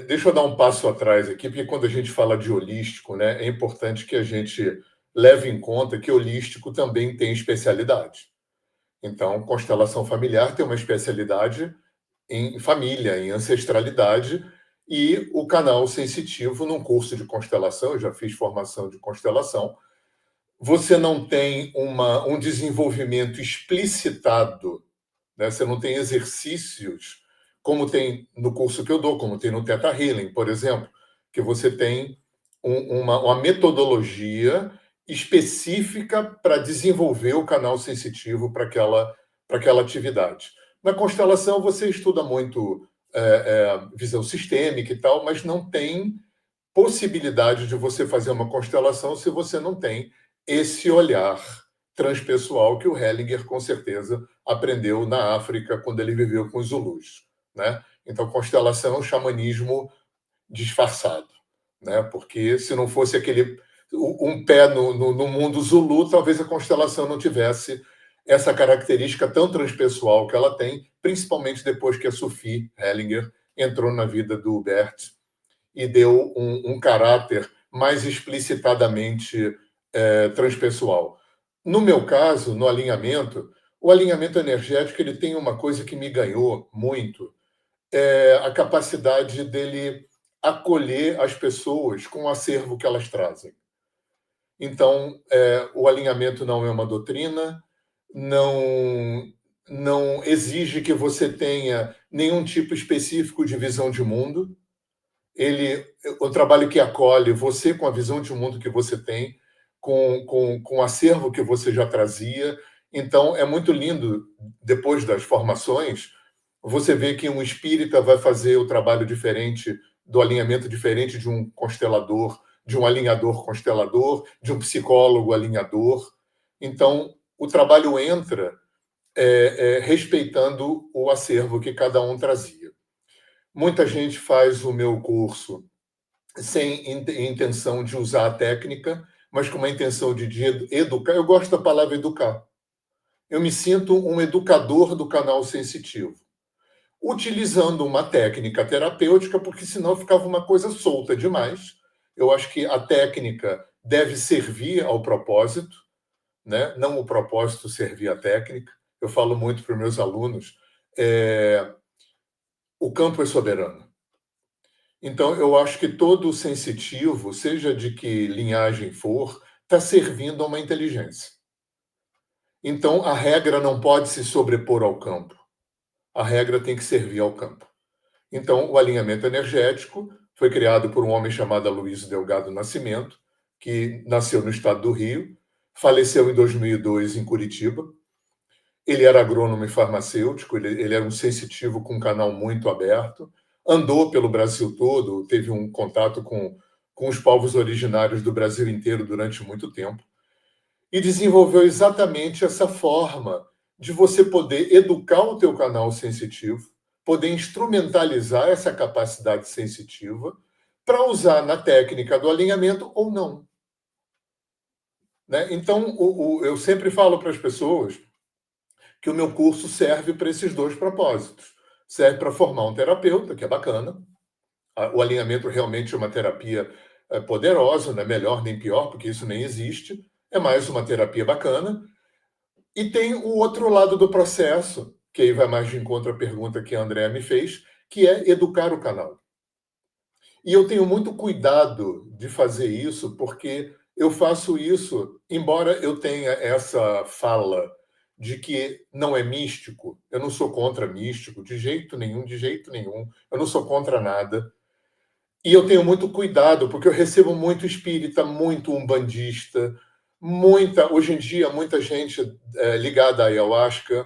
Deixa eu dar um passo atrás aqui, porque quando a gente fala de holístico, né, é importante que a gente leve em conta que holístico também tem especialidade. Então, constelação familiar tem uma especialidade em família, em ancestralidade, e o canal sensitivo, num curso de constelação, eu já fiz formação de constelação, você não tem um desenvolvimento explicitado, né? Você não tem exercícios, como tem no curso que eu dou, como tem no Theta Healing, por exemplo, que você tem uma metodologia específica para desenvolver o canal sensitivo para aquela atividade. Na constelação, você estuda muito visão sistêmica e tal, mas não tem possibilidade de você fazer uma constelação se você não tem esse olhar transpessoal que o Hellinger, com certeza, aprendeu na África quando ele viveu com os Zulus, né? Então, constelação é um xamanismo disfarçado, né? Porque se não fosse um pé no mundo Zulu, talvez a constelação não tivesse essa característica tão transpessoal que ela tem, principalmente depois que a Sophie Hellinger entrou na vida do Bert e deu um caráter mais explicitadamente transpessoal. No meu caso, no alinhamento, o alinhamento energético ele tem uma coisa que me ganhou muito, a capacidade dele acolher as pessoas com o acervo que elas trazem. Então, o alinhamento não é uma doutrina, não exige que você tenha nenhum tipo específico de visão de mundo. O trabalho que acolhe você com a visão de mundo que você tem, com o acervo que você já trazia. Então, é muito lindo, depois das formações, você vê que um espírita vai fazer o trabalho diferente, do alinhamento diferente de um constelador, de um alinhador constelador, de um psicólogo alinhador. Então, o trabalho entra respeitando o acervo que cada um trazia. Muita gente faz o meu curso sem intenção de usar a técnica, mas com uma intenção de educar. Eu gosto da palavra educar. Eu me sinto um educador do canal sensitivo, utilizando uma técnica terapêutica, porque senão ficava uma coisa solta demais. Eu acho que a técnica deve servir ao propósito, né? Não o propósito servir à técnica. Eu falo muito para os meus alunos, o campo é soberano. Então, eu acho que todo sensitivo, seja de que linhagem for, está servindo a uma inteligência. Então, a regra não pode se sobrepor ao campo. A regra tem que servir ao campo. Então, o alinhamento energético foi criado por um homem chamado Aloysio Delgado Nascimento, que nasceu no estado do Rio, faleceu em 2002 em Curitiba. Ele era agrônomo e farmacêutico, ele era um sensitivo com um canal muito aberto, andou pelo Brasil todo, teve um contato com os povos originários do Brasil inteiro durante muito tempo, e desenvolveu exatamente essa forma de você poder educar o teu canal sensitivo, poder instrumentalizar essa capacidade sensitiva para usar na técnica do alinhamento ou não. Né? Então, eu sempre falo para as pessoas que o meu curso serve para esses dois propósitos. Serve para formar um terapeuta, que é bacana. O alinhamento realmente é uma terapia poderosa, não é melhor nem pior, porque isso nem existe. É mais uma terapia bacana. E tem o outro lado do processo, que aí vai mais de encontro à pergunta que a Andréa me fez, que é educar o canal. E eu tenho muito cuidado de fazer isso, porque eu faço isso, embora eu tenha essa fala de que não é místico, eu não sou contra místico, de jeito nenhum, eu não sou contra nada. E eu tenho muito cuidado, porque eu recebo muito espírita, muito umbandista, hoje em dia, muita gente ligada à ayahuasca,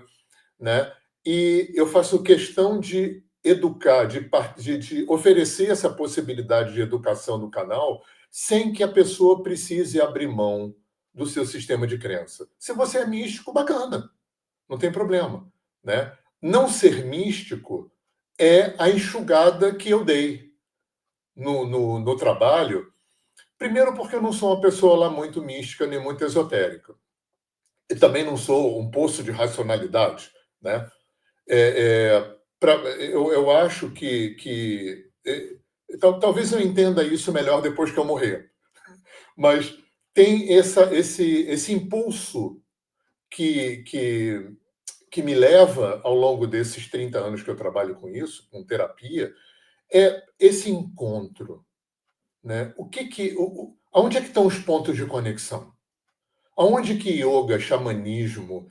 né? E eu faço questão de educar, de oferecer essa possibilidade de educação no canal, sem que a pessoa precise abrir mão do seu sistema de crença. Se você é místico, bacana, não tem problema, né? Não ser místico é a enxugada que eu dei no trabalho. Primeiro porque eu não sou uma pessoa lá muito mística nem muito esotérica. e também não sou um poço de racionalidade, né? Eu acho talvez eu entenda isso melhor depois que eu morrer, mas tem esse impulso que me leva, ao longo desses 30 anos que eu trabalho com isso, com terapia, é esse encontro, né? Aonde é que estão os pontos de conexão? Aonde que yoga, xamanismo,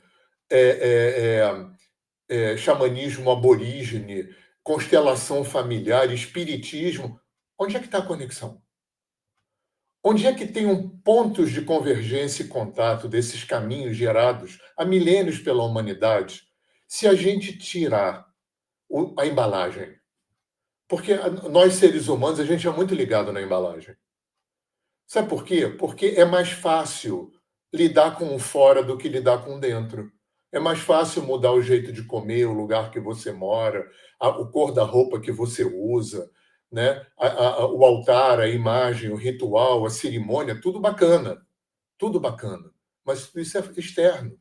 xamanismo aborígene, constelação familiar, espiritismo, onde é que está a conexão? Onde é que tem pontos de convergência e contato desses caminhos gerados há milênios pela humanidade, se a gente tirar a embalagem? Porque nós, seres humanos, a gente é muito ligado na embalagem. Sabe por quê? Porque é mais fácil lidar com o fora do que lidar com o dentro. É mais fácil mudar o jeito de comer, o lugar que você mora, o cor da roupa que você usa, né? O altar, a imagem, o ritual, a cerimônia, tudo bacana. Tudo bacana. Mas isso é externo.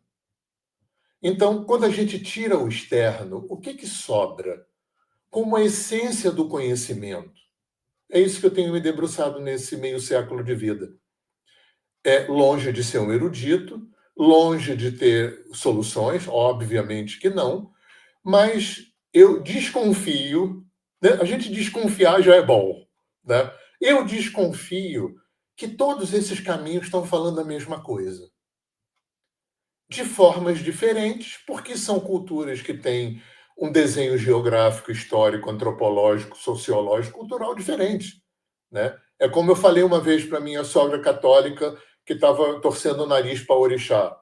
Então, quando a gente tira o externo, o que sobra? Como a essência do conhecimento. É isso que eu tenho me debruçado nesse meio século de vida. É longe de ser um erudito, longe de ter soluções, obviamente que não, mas eu desconfio, né? A gente desconfiar já é bom, né? Eu desconfio que todos esses caminhos estão falando a mesma coisa. De formas diferentes, porque são culturas que têm um desenho geográfico, histórico, antropológico, sociológico, cultural diferente, né? É como eu falei uma vez para minha sogra católica que estava torcendo o nariz para orixá.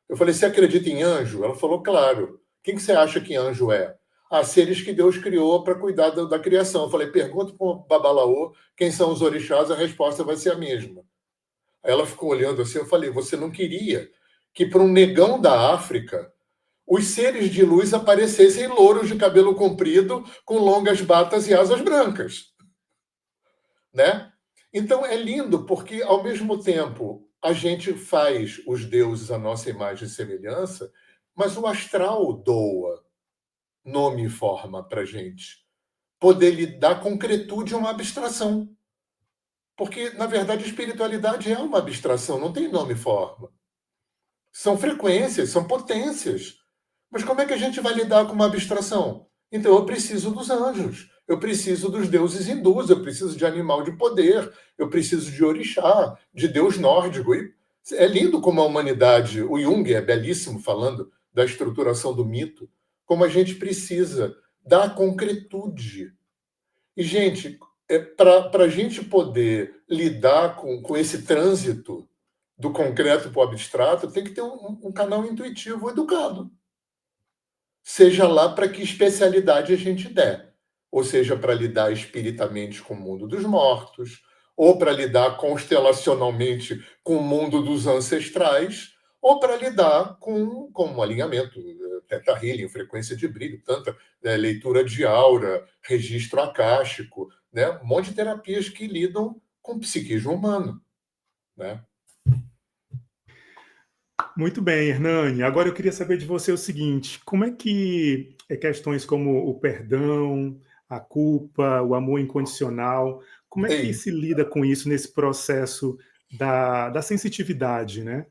Eu falei, você acredita em anjo? Ela falou, claro. Quem que você acha que anjo é? Seres que Deus criou para cuidar da criação. Eu falei, pergunta para o Babalaô quem são os orixás, a resposta vai ser a mesma. Aí ela ficou olhando assim, eu falei, você não queria que para um negão da África os seres de luz aparecessem louros de cabelo comprido, com longas batas e asas brancas, né? Então é lindo, porque ao mesmo tempo a gente faz os deuses à nossa imagem e semelhança, mas o astral doa nome e forma para a gente poder lhe dar concretude a uma abstração. Porque, na verdade, a espiritualidade é uma abstração, não tem nome e forma. São frequências, são potências. Mas como é que a gente vai lidar com uma abstração? Então eu preciso dos anjos, eu preciso dos deuses hindus, eu preciso de animal de poder, eu preciso de orixá, de deus nórdico. E é lindo como a humanidade, o Jung é belíssimo falando da estruturação do mito, como a gente precisa da concretude. E, gente, para a gente poder lidar com esse trânsito do concreto para o abstrato, tem que ter um canal intuitivo educado. Seja lá para que especialidade a gente der. Ou seja, para lidar espiritamente com o mundo dos mortos, ou para lidar constelacionalmente com o mundo dos ancestrais, ou para lidar com um alinhamento, teta healing, frequência de brilho, tanta leitura de aura, registro acástico, né? Um monte de terapias que lidam com o psiquismo humano, né? Muito bem, Hernani. Agora eu queria saber de você o seguinte: como é que questões como o perdão, a culpa, o amor incondicional, como é que se lida com isso nesse processo da sensitividade, né?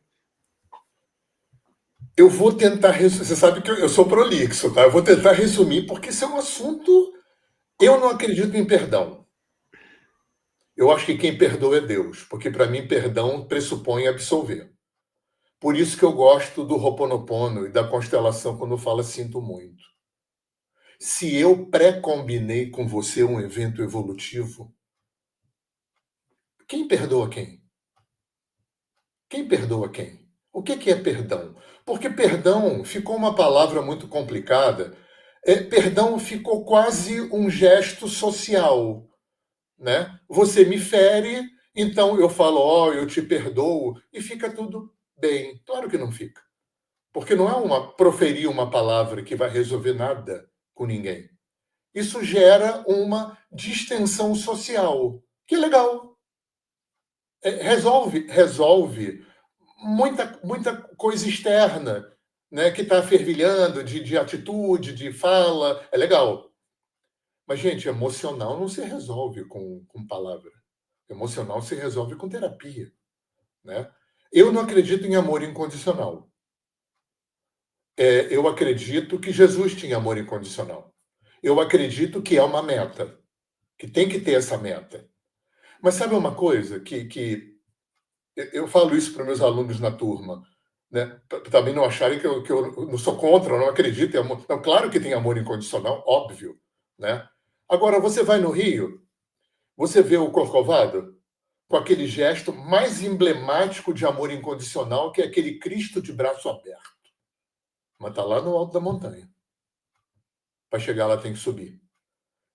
Eu vou tentar resumir. Você sabe que eu sou prolixo, tá? Eu vou tentar resumir, porque esse é um assunto. Eu não acredito em perdão. Eu acho que quem perdoa é Deus, porque para mim perdão pressupõe absolver. Por isso que eu gosto do Ho'oponopono e da constelação quando fala sinto muito. Se eu pré-combinei com você um evento evolutivo, quem perdoa quem? Quem perdoa quem? O que é perdão? Porque perdão ficou uma palavra muito complicada. Perdão ficou quase um gesto social, né? Você me fere, então eu falo, eu te perdoo, e fica tudo bem. Claro que não fica. Porque não é proferir uma palavra que vai resolver nada com ninguém. Isso gera uma distensão social, que é legal. Resolve muita coisa externa, né, que está fervilhando de atitude, de fala. É legal. Mas, gente, emocional não se resolve com palavra. Emocional se resolve com terapia, né? Eu não acredito em amor incondicional. Eu acredito que Jesus tinha amor incondicional. Eu acredito que é uma meta, que tem que ter essa meta. Mas sabe uma coisa que eu falo isso para meus alunos na turma, né? Para também não acharem que eu não sou contra, eu não acredito em amor. Não, claro que tem amor incondicional, óbvio, né? Agora, você vai no Rio, você vê o Corcovado com aquele gesto mais emblemático de amor incondicional, que é aquele Cristo de braço aberto. Mas está lá no alto da montanha. Para chegar lá tem que subir.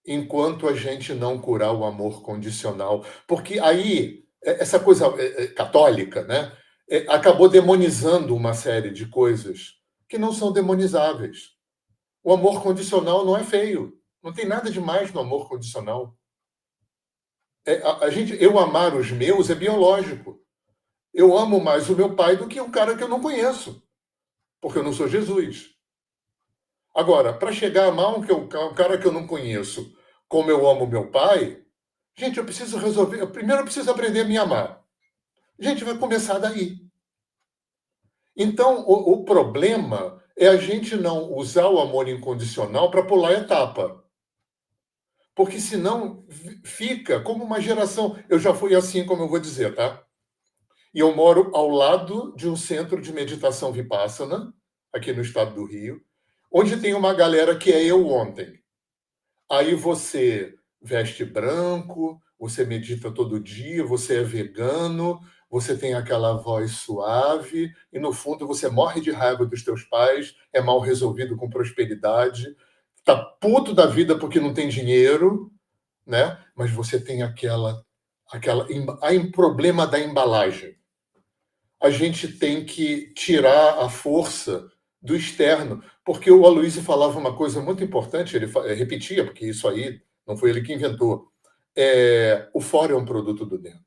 Enquanto a gente não curar o amor condicional. Porque aí, essa coisa católica, né, acabou demonizando uma série de coisas que não são demonizáveis. O amor condicional não é feio. Não tem nada de mais no amor condicional. Eu amar os meus é biológico. Eu amo mais o meu pai do que um cara que eu não conheço, porque eu não sou Jesus. Agora, para chegar a amar um cara que eu não conheço, como eu amo meu pai, gente, eu preciso resolver. Primeiro eu preciso aprender a me amar. Gente, vai começar daí. Então, o problema é a gente não usar o amor incondicional para pular a etapa. Porque senão fica como uma geração. Eu já fui assim, como eu vou dizer, tá? E eu moro ao lado de um centro de meditação Vipassana, aqui no estado do Rio, onde tem uma galera que é eu ontem. Aí você veste branco, você medita todo dia, você é vegano, você tem aquela voz suave, e no fundo você morre de raiva dos teus pais, é mal resolvido com prosperidade, tá puto da vida porque não tem dinheiro, né? Mas você tem problema da embalagem. A gente tem que tirar a força do externo, porque o Aloysio falava uma coisa muito importante, ele repetia, porque isso aí não foi ele que inventou. O fora é um produto do dentro.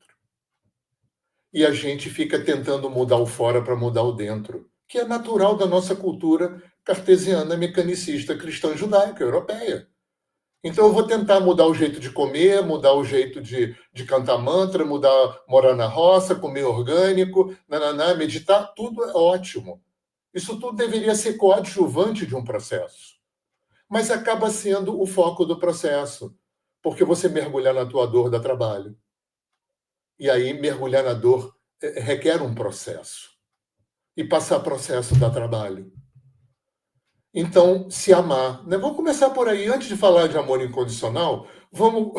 E a gente fica tentando mudar o fora para mudar o dentro, que é natural da nossa cultura cartesiana, mecanicista, cristã judaica, europeia. Então eu vou tentar mudar o jeito de comer, mudar o jeito de cantar mantra, morar na roça, comer orgânico, meditar, tudo é ótimo. Isso tudo deveria ser coadjuvante de um processo. Mas acaba sendo o foco do processo, porque você mergulhar na tua dor dá trabalho. E aí mergulhar na dor requer um processo. E passar processo dá trabalho. Então, se amar. Né? Vamos começar por aí. Antes de falar de amor incondicional, vamos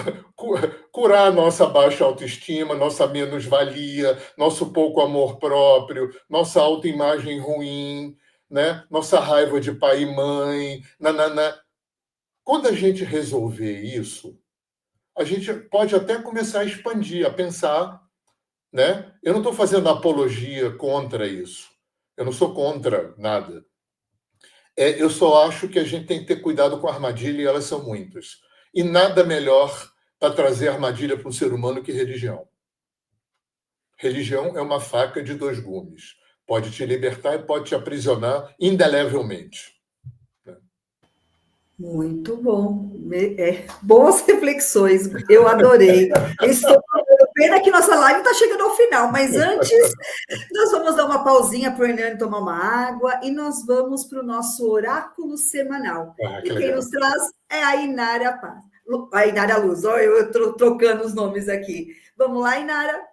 curar a nossa baixa autoestima, nossa menos-valia, nosso pouco amor próprio, nossa autoimagem ruim, né? Nossa raiva de pai e mãe. Quando a gente resolver isso, a gente pode até começar a expandir, a pensar. Né? Eu não estou fazendo apologia contra isso. Eu não sou contra nada. Eu só acho que a gente tem que ter cuidado com a armadilha, e elas são muitas. E nada melhor para trazer armadilha para o ser humano que religião. Religião é uma faca de dois gumes. Pode te libertar e pode te aprisionar indelevelmente. Muito bom. Boas reflexões. Eu adorei. Pena que nossa live está chegando ao final, mas antes nós vamos dar uma pausinha para o Hernani tomar uma água e nós vamos para o nosso oráculo semanal. E quem nos traz é a Inara Paz. A Inara Luz, olha, eu estou trocando os nomes aqui. Vamos lá, Inara?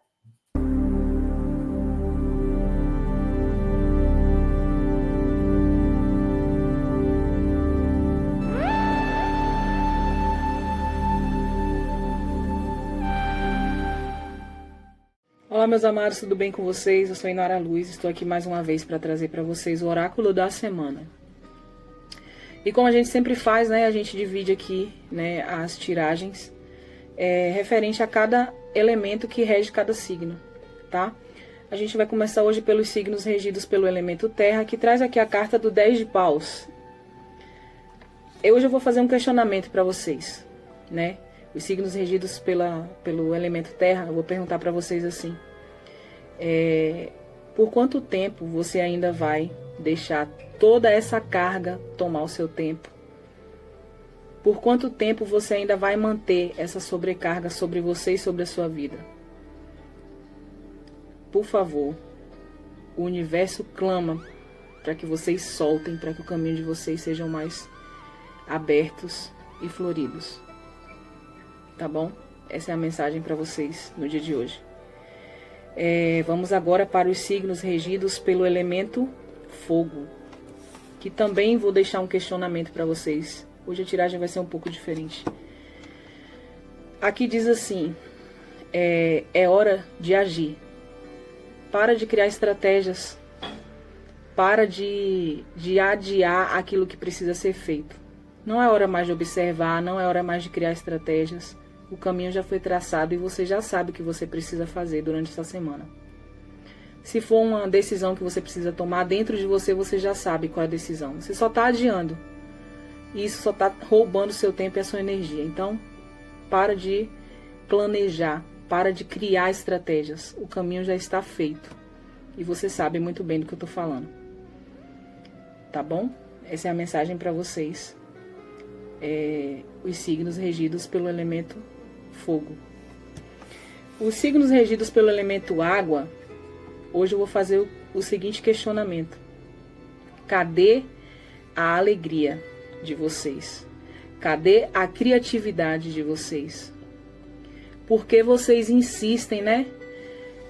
Olá, meus amados, tudo bem com vocês? Eu sou Inara Luz, estou aqui mais uma vez para trazer para vocês o oráculo da semana. E como a gente sempre faz, né, a gente divide aqui, né, as tiragens referente a cada elemento que rege cada signo, tá? A gente vai começar hoje pelos signos regidos pelo elemento terra, que traz aqui a carta do 10 de paus. Hoje eu vou fazer um questionamento para vocês, né? Os signos regidos pelo elemento terra, eu vou perguntar para vocês assim. Por quanto tempo você ainda vai deixar toda essa carga tomar o seu tempo? Por quanto tempo você ainda vai manter essa sobrecarga sobre você e sobre a sua vida? Por favor, o universo clama para que vocês soltem, para que o caminho de vocês sejam mais abertos e floridos. Tá bom? Essa é a mensagem para vocês no dia de hoje. Vamos agora para os signos regidos pelo elemento fogo, que também vou deixar um questionamento para vocês. Hoje a tiragem vai ser um pouco diferente. Aqui diz assim, é hora de agir. Para de criar estratégias. Para de adiar aquilo que precisa ser feito. Não é hora mais de observar, não é hora mais de criar estratégias. O caminho já foi traçado e você já sabe o que você precisa fazer durante essa semana. Se for uma decisão que você precisa tomar dentro de você, você já sabe qual é a decisão. Você só está adiando. E isso só está roubando o seu tempo e a sua energia. Então, para de planejar, para de criar estratégias. O caminho já está feito. E você sabe muito bem do que eu estou falando. Tá bom? Essa é a mensagem para vocês. Os signos regidos pelo elemento fogo. Os signos regidos pelo elemento água, hoje eu vou fazer o seguinte questionamento. Cadê a alegria de vocês? Cadê a criatividade de vocês? Por que vocês insistem, né?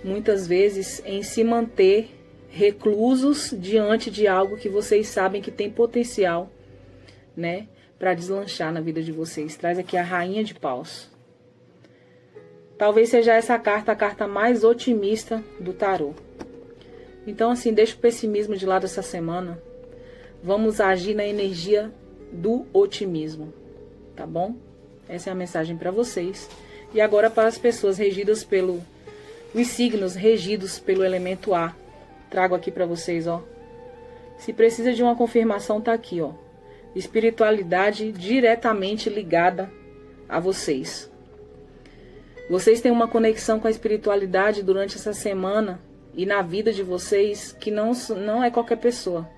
Muitas vezes em se manter reclusos diante de algo que vocês sabem que tem potencial, né? Para deslanchar na vida de vocês. Traz aqui a Rainha de Paus. Talvez seja essa carta a carta mais otimista do tarô. Então, assim, deixa o pessimismo de lado essa semana. Vamos agir na energia do otimismo, tá bom? Essa é a mensagem para vocês. E agora para as pessoas regidas os signos regidos pelo elemento ar. Trago aqui para vocês, ó. Se precisa de uma confirmação, tá aqui, ó. Espiritualidade diretamente ligada a vocês. Vocês têm uma conexão com a espiritualidade durante essa semana e na vida de vocês que não é qualquer pessoa.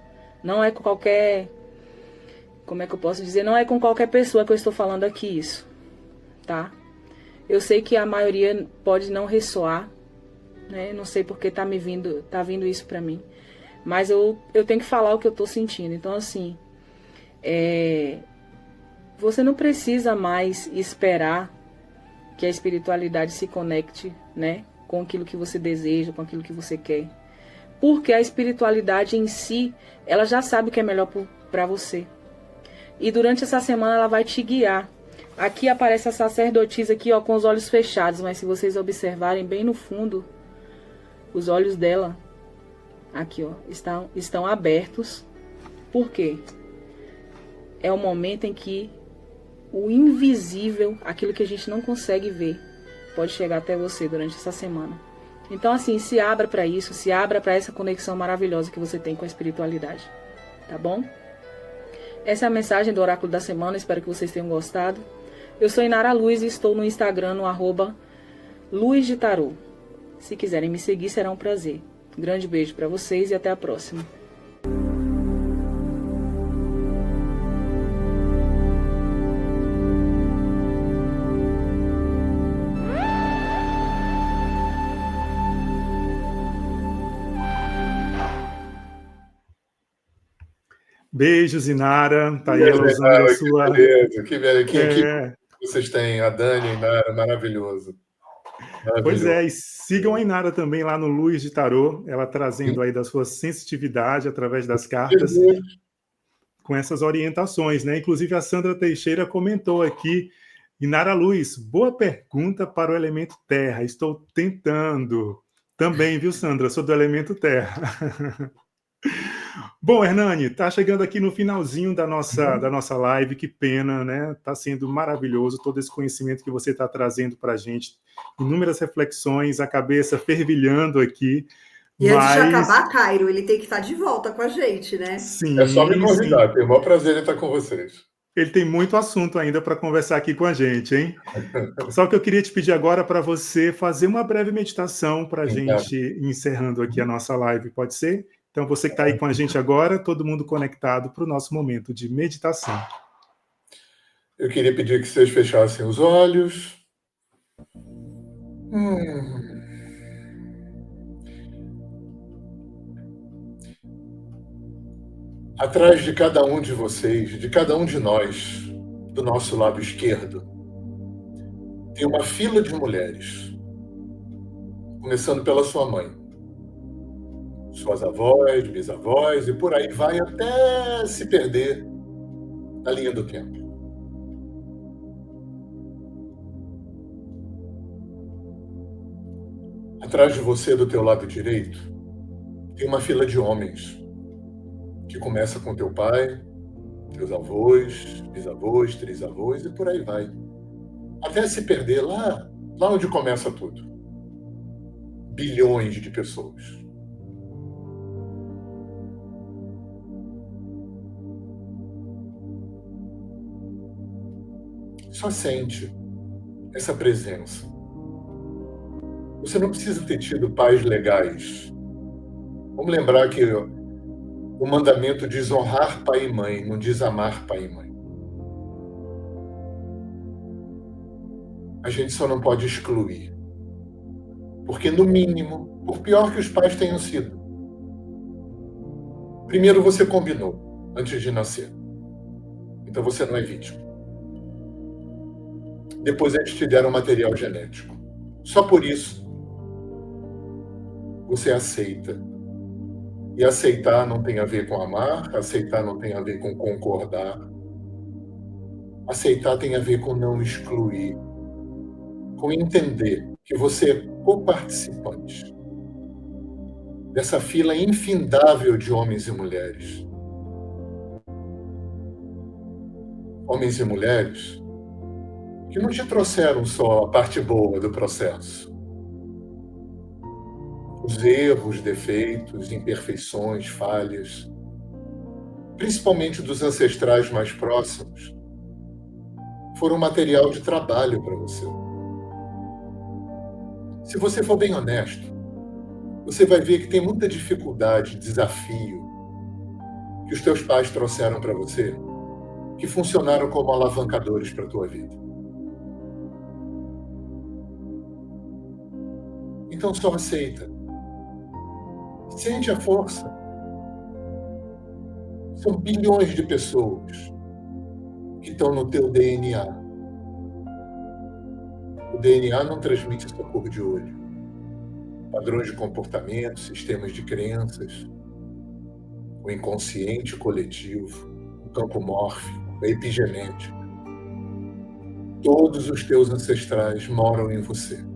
Não é com qualquer... Como é que eu posso dizer? Não é com qualquer pessoa que eu estou falando aqui isso, tá? Eu sei que a maioria pode não ressoar, né? Não sei porque tá vindo isso pra mim. Mas eu tenho que falar o que eu tô sentindo. Então, assim... Você não precisa mais esperar que a espiritualidade se conecte, né, com aquilo que você deseja, com aquilo que você quer. Porque a espiritualidade em si, ela já sabe o que é melhor para você. E durante essa semana ela vai te guiar. Aqui aparece a sacerdotisa aqui, ó, com os olhos fechados, mas se vocês observarem bem no fundo, os olhos dela, aqui, ó, estão abertos. Por quê? É o momento em que o invisível, aquilo que a gente não consegue ver, pode chegar até você durante essa semana. Então, assim, se abra para isso, se abra para essa conexão maravilhosa que você tem com a espiritualidade. Tá bom? Essa é a mensagem do Oráculo da Semana, espero que vocês tenham gostado. Eu sou Inara Luz e estou no Instagram, no @Luz de Tarô. Se quiserem me seguir, será um prazer. Um grande beijo para vocês e até a próxima. Beijos, Inara. Tá aí ela usando a sua... Que equipe vocês têm, a Dani e a Inara, maravilhoso. Pois é, e sigam a Inara também lá no Luz de Tarô, ela trazendo aí da sua sensitividade através das cartas, com essas orientações, né? Inclusive a Sandra Teixeira comentou aqui, Inara Luz, boa pergunta para o elemento terra, estou tentando. Também, viu, Sandra? Sou do elemento terra. Bom, Hernani, tá chegando aqui no finalzinho da nossa live, que pena, né? Tá sendo maravilhoso todo esse conhecimento que você está trazendo para a gente, inúmeras reflexões, a cabeça fervilhando aqui. E antes de acabar, Cairo, ele tem que estar de volta com a gente, né? Sim. É só me convidar, tem o maior prazer em estar com vocês. Ele tem muito assunto ainda para conversar aqui com a gente, hein? Só que eu queria te pedir agora para você fazer uma breve meditação para a Então, gente ir encerrando aqui a nossa live, pode ser? Então, você que está aí com a gente agora, todo mundo conectado para o nosso momento de meditação. eu queria pedir que vocês fechassem os olhos. Atrás de cada um de vocês, de cada um de nós, do nosso lado esquerdo, tem uma fila de mulheres, começando pela sua mãe, suas avós, bisavós, e por aí vai até se perder na linha do tempo. Atrás de você, do teu lado direito, tem uma fila de homens, que começa com teu pai, teus avós, bisavós, trisavós, e por aí vai. Até se perder lá onde começa tudo. Bilhões de pessoas. Só sente essa presença. Você não precisa ter tido pais legais. Vamos lembrar que o mandamento diz honrar pai e mãe, não diz amar pai e mãe. A gente só não pode excluir. Porque, no mínimo, por pior que os pais tenham sido, primeiro você combinou antes de nascer. Então você não é vítima. Depois eles te deram material genético. Só por isso você aceita. E aceitar não tem a ver com amar, aceitar não tem a ver com concordar. Aceitar tem a ver com não excluir, com entender que você é coparticipante dessa fila infindável de homens e mulheres. Homens e mulheres que não te trouxeram só a parte boa do processo. Os erros, defeitos, imperfeições, falhas, principalmente dos ancestrais mais próximos, foram material de trabalho para você. Se você for bem honesto, você vai ver que tem muita dificuldade, desafio que os teus pais trouxeram para você, que funcionaram como alavancadores para a tua vida. Então só aceita. Sente a força. São bilhões de pessoas que estão no teu DNA. O DNA não transmite sua cor de olho. Padrões de comportamento, sistemas de crenças, o inconsciente coletivo, o campo mórfico, a epigenética. Todos os teus ancestrais moram em você.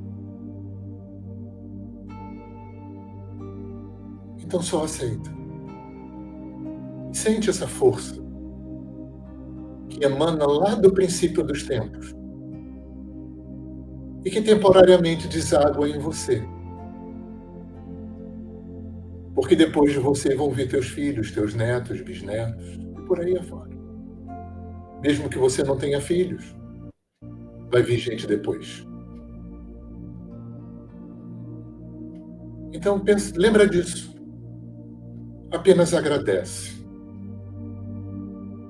Então só aceita. Sente essa força que emana lá do princípio dos tempos e que temporariamente deságua em você. Porque depois de você vão vir teus filhos, teus netos, bisnetos, e por aí afora. Mesmo que você não tenha filhos, vai vir gente depois. Então lembra disso. Apenas agradece.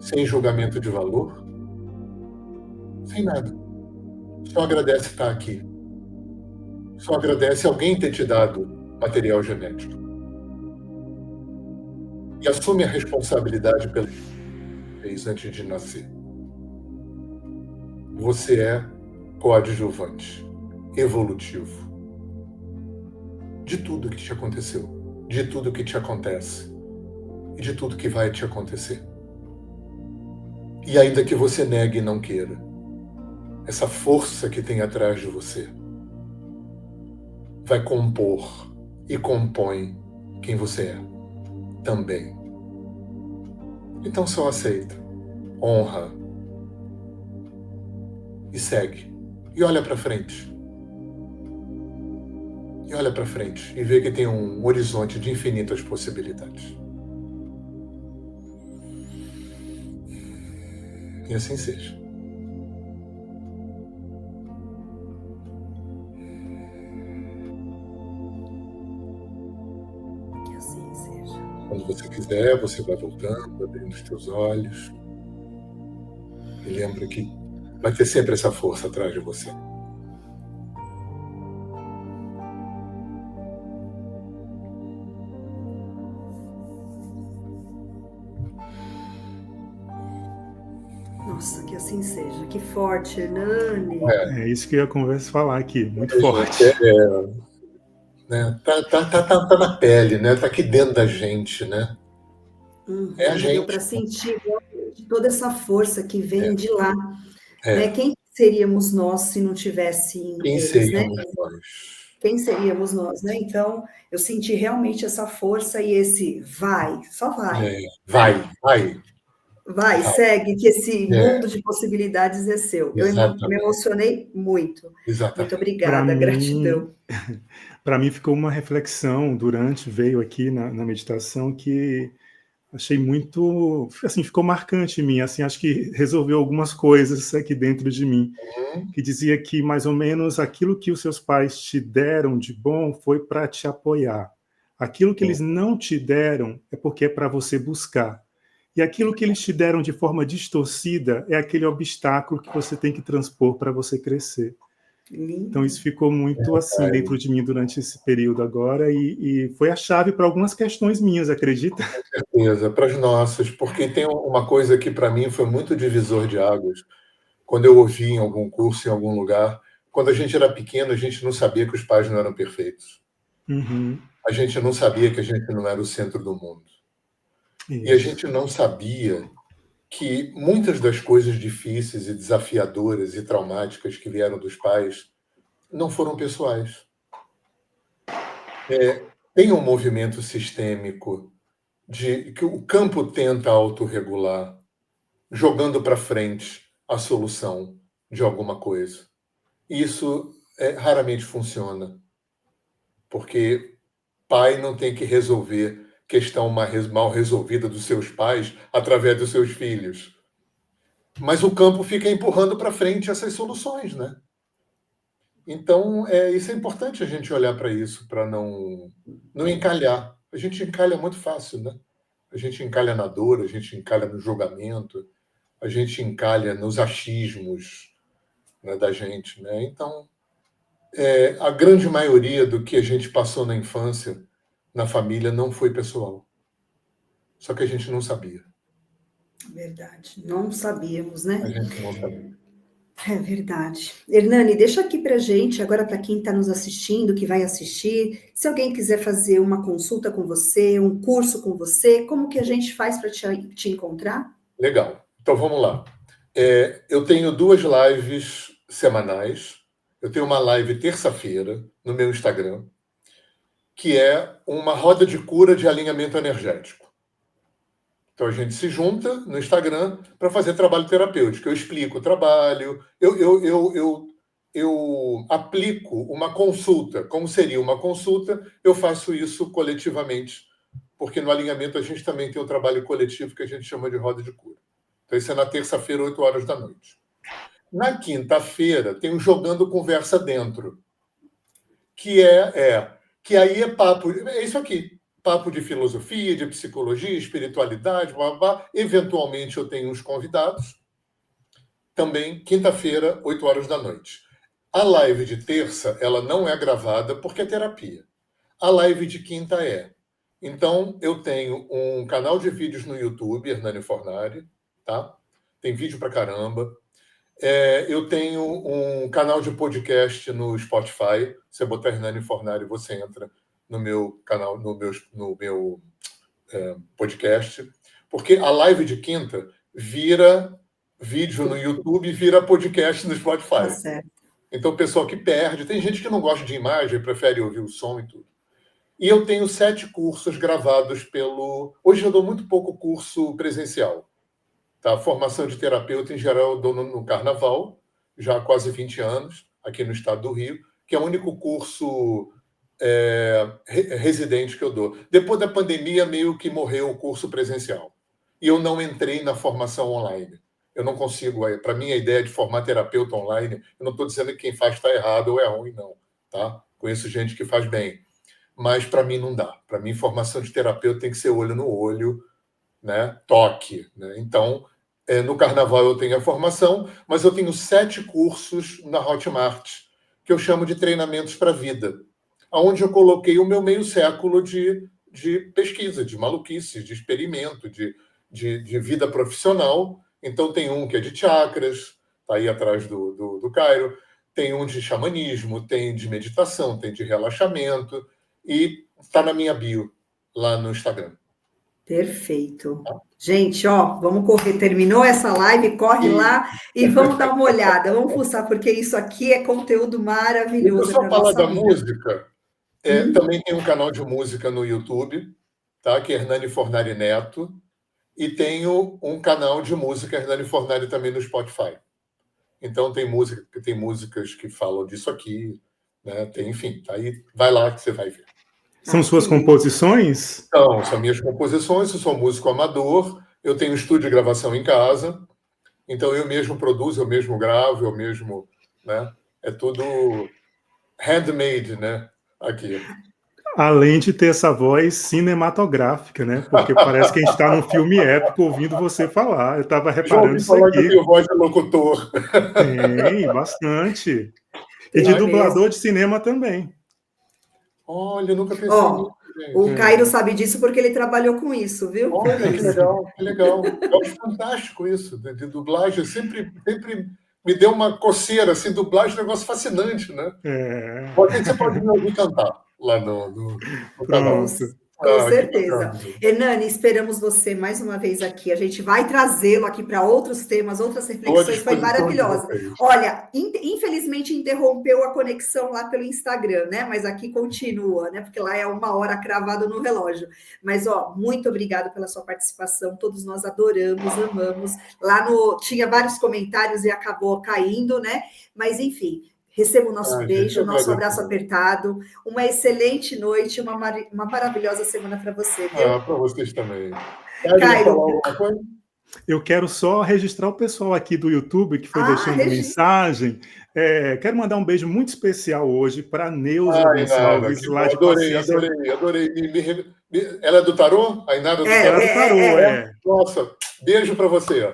Sem julgamento de valor, sem nada. Só agradece estar aqui. Só agradece alguém ter te dado material genético. E assume a responsabilidade pelo que fez antes de nascer. Você é coadjuvante, evolutivo. De tudo que te aconteceu, de tudo que te acontece e de tudo que vai te acontecer. E ainda que você negue e não queira, essa força que tem atrás de você vai compor e compõe quem você é também. Então só aceita, honra e segue. E olha para frente. E olha para frente e vê que tem um horizonte de infinitas possibilidades. E assim seja. Que assim seja. Quando você quiser, você vai voltando, abrindo os teus olhos. E lembra que vai ter sempre essa força atrás de você. Nossa, que assim seja. Que forte, Hernani. É isso que eu ia falar aqui, muito Gente, forte. Né? Tá na pele, né? Tá aqui dentro da gente, né? É a Deu gente. para sentir realmente toda essa força que vem de lá. É. Né? Quem seríamos nós se não tivessem Quem eles, né? seríamos nós? Quem seríamos nós, né? Então, eu senti realmente essa força e esse vai, só vai. Vai. Vai, segue, que esse É. mundo de possibilidades é seu. Eu me Exatamente. emocionei muito. Exatamente. Muito obrigada, gratidão. Para mim ficou uma reflexão veio aqui na meditação que achei muito, assim, ficou marcante em mim, assim, acho que resolveu algumas coisas aqui dentro de mim, que dizia que mais ou menos aquilo que os seus pais te deram de bom foi para te apoiar. Aquilo que eles não te deram é porque é para você buscar. E aquilo que eles te deram de forma distorcida é aquele obstáculo que você tem que transpor para você crescer. Lindo. Então isso ficou muito assim dentro de mim durante esse período agora e foi a chave para algumas questões minhas, acredita? Com certeza, para as nossas, porque tem uma coisa que para mim foi muito divisor de águas, quando eu ouvi em algum curso, em algum lugar, quando a gente era pequeno, a gente não sabia que os pais não eram perfeitos. Uhum. A gente não sabia que a gente não era o centro do mundo. Isso. E a gente não sabia que muitas das coisas difíceis e desafiadoras e traumáticas que vieram dos pais não foram pessoais. Tem um movimento sistêmico de que o campo tenta autorregular, jogando para frente a solução de alguma coisa. Isso raramente funciona, porque pai não tem que resolver questão mal resolvida dos seus pais através dos seus filhos. Mas o campo fica empurrando para frente essas soluções, né? Então, isso é importante a gente olhar para isso, para não encalhar. A gente encalha muito fácil, né? A gente encalha na dor, a gente encalha no julgamento, a gente encalha nos achismos, né, da gente, né? Então, a grande maioria do que a gente passou na infância, na família, não foi pessoal. Só que a gente não sabia. Verdade, não sabíamos, né? A gente não sabia. É verdade. Hernani, deixa aqui para gente, agora para quem está nos assistindo, que vai assistir, se alguém quiser fazer uma consulta com você, um curso com você, como que a gente faz para te encontrar? Legal. Então, vamos lá. Eu tenho 2 lives semanais. Eu tenho uma live terça-feira no meu Instagram, que é uma roda de cura de alinhamento energético. Então, a gente se junta no Instagram para fazer trabalho terapêutico. Eu explico o trabalho, eu aplico uma consulta. Como seria uma consulta? Eu faço isso coletivamente, porque no alinhamento a gente também tem um trabalho coletivo que a gente chama de roda de cura. Então, isso é na terça-feira, 8 horas da noite. Na quinta-feira, tem o Jogando Conversa Dentro, que que aí é papo... É isso aqui. Papo de filosofia, de psicologia, espiritualidade, blá, blá, blá. Eventualmente, eu tenho uns convidados. Também, quinta-feira, 8 horas da noite. A live de terça, ela não é gravada porque é terapia. A live de quinta é. Então, eu tenho um canal de vídeos no YouTube, Hernani Fornari, tá? Tem vídeo pra caramba. Eu tenho um canal de podcast no Spotify. Você botar Hernani Fornari, você entra no meu canal, no meu podcast. Porque a live de quinta vira vídeo no YouTube e vira podcast no Spotify. Tá certo. Então, o pessoal que perde... Tem gente que não gosta de imagem, prefere ouvir o som e tudo. E eu tenho 7 cursos gravados pelo... Hoje eu dou muito pouco curso presencial. Tá? Formação de terapeuta, em geral, eu dou no Carnaval, já há quase 20 anos, aqui no estado do Rio, que é o único curso residente que eu dou. Depois da pandemia, meio que morreu o curso presencial. E eu não entrei na formação online. Eu não consigo. Para mim, a ideia de formar terapeuta online, eu não estou dizendo que quem faz está errado ou é ruim, não. Tá? Conheço gente que faz bem. Mas para mim não dá. Para mim, formação de terapeuta tem que ser olho no olho, né? Toque. Né? Então, no Carnaval eu tenho a formação, mas eu tenho 7 cursos na Hotmart, que eu chamo de treinamentos para a vida, onde eu coloquei o meu meio século de pesquisa, de maluquice, de experimento, de vida profissional. Então, tem um que é de chakras, está aí atrás do Cairo, tem um de xamanismo, tem de meditação, tem de relaxamento, e está na minha bio, lá no Instagram. Perfeito. Gente, ó, vamos correr. Terminou essa live, corre lá e vamos dar uma olhada. Vamos fuçar, porque isso aqui é conteúdo maravilhoso. Eu só falar da música, também tem um canal de música no YouTube, tá? Que é Hernani Fornari Neto, e tenho um canal de música Hernani Fornari também no Spotify. Então tem músicas que falam disso aqui, né? Enfim, aí vai lá que você vai ver. São suas composições? Não, são minhas composições, eu sou músico amador, eu tenho estúdio de gravação em casa, então eu mesmo produzo, eu mesmo gravo, eu mesmo, né? É tudo handmade, né? Aqui. Além de ter essa voz cinematográfica, né? Porque parece que a gente está num filme épico ouvindo você falar. Eu estava reparando isso aqui. Que eu tenho voz de locutor. Tem, bastante. E de dublador de cinema também. Olha, eu nunca pensei nisso. O Cairo sabe disso porque ele trabalhou com isso, viu? Olha, que legal, que legal. Eu acho fantástico isso, de dublagem. Sempre me deu uma coceira, assim, dublagem é um negócio fascinante, né? Você pode me ouvir cantar lá no canal. Com certeza. Hernani, esperamos você mais uma vez aqui. A gente vai trazê-lo aqui para outros temas, outras reflexões. Foi maravilhosa. Olha, infelizmente interrompeu a conexão lá pelo Instagram, né? Mas aqui continua, né? Porque lá é 1 hora cravado no relógio. Mas, ó, muito obrigada pela sua participação. Todos nós adoramos, amamos. Lá tinha vários comentários e acabou caindo, né? Mas, enfim. Receba o nosso beijo, o nosso abraço apertado. Uma excelente noite, uma maravilhosa semana para você. Para vocês também. Cairo, eu quero só registrar o pessoal aqui do YouTube que foi deixando mensagem. Quero mandar um beijo muito especial hoje para Neuza Gonçalves, lá de Paciência. Adorei. Ela é do tarô? A Inara do tarô? Ela é do tarô, Nossa, beijo para você.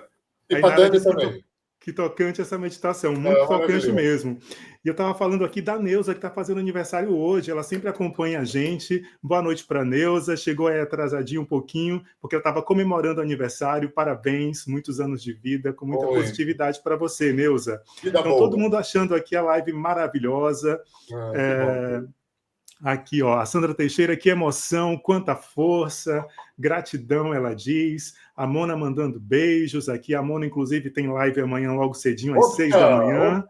E para Dani também. Que tocante essa meditação, muito tocante mesmo. E eu estava falando aqui da Neuza, que está fazendo aniversário hoje, ela sempre acompanha a gente. Boa noite para a Neuza, chegou aí atrasadinho um pouquinho, porque eu estava comemorando o aniversário, parabéns, muitos anos de vida, com muita positividade para você, Neuza. Então, todo mundo achando aqui a live maravilhosa. Aqui, ó, a Sandra Teixeira, que emoção, quanta força, gratidão, ela diz. A Mona mandando beijos aqui. A Mona, inclusive, tem live amanhã logo cedinho, às 6 da manhã.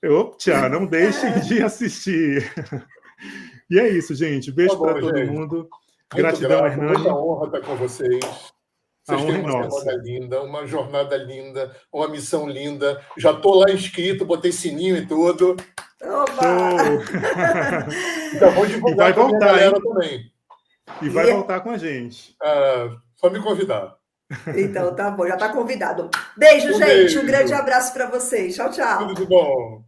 Opa, não deixem de assistir. E é isso, gente. Beijo para todo mundo. Gratidão, Hernani. Muita honra estar com vocês. Vocês têm uma nossa. linda, uma jornada linda, uma missão linda. Já estou lá inscrito, botei sininho e tudo. Então, vou divulgar e vai voltar, hein? Também. E vai voltar com a gente. Só me convidar. Então, tá bom, já está convidado. Beijo, gente. Um grande abraço para vocês. Tchau, tchau. Tudo de bom.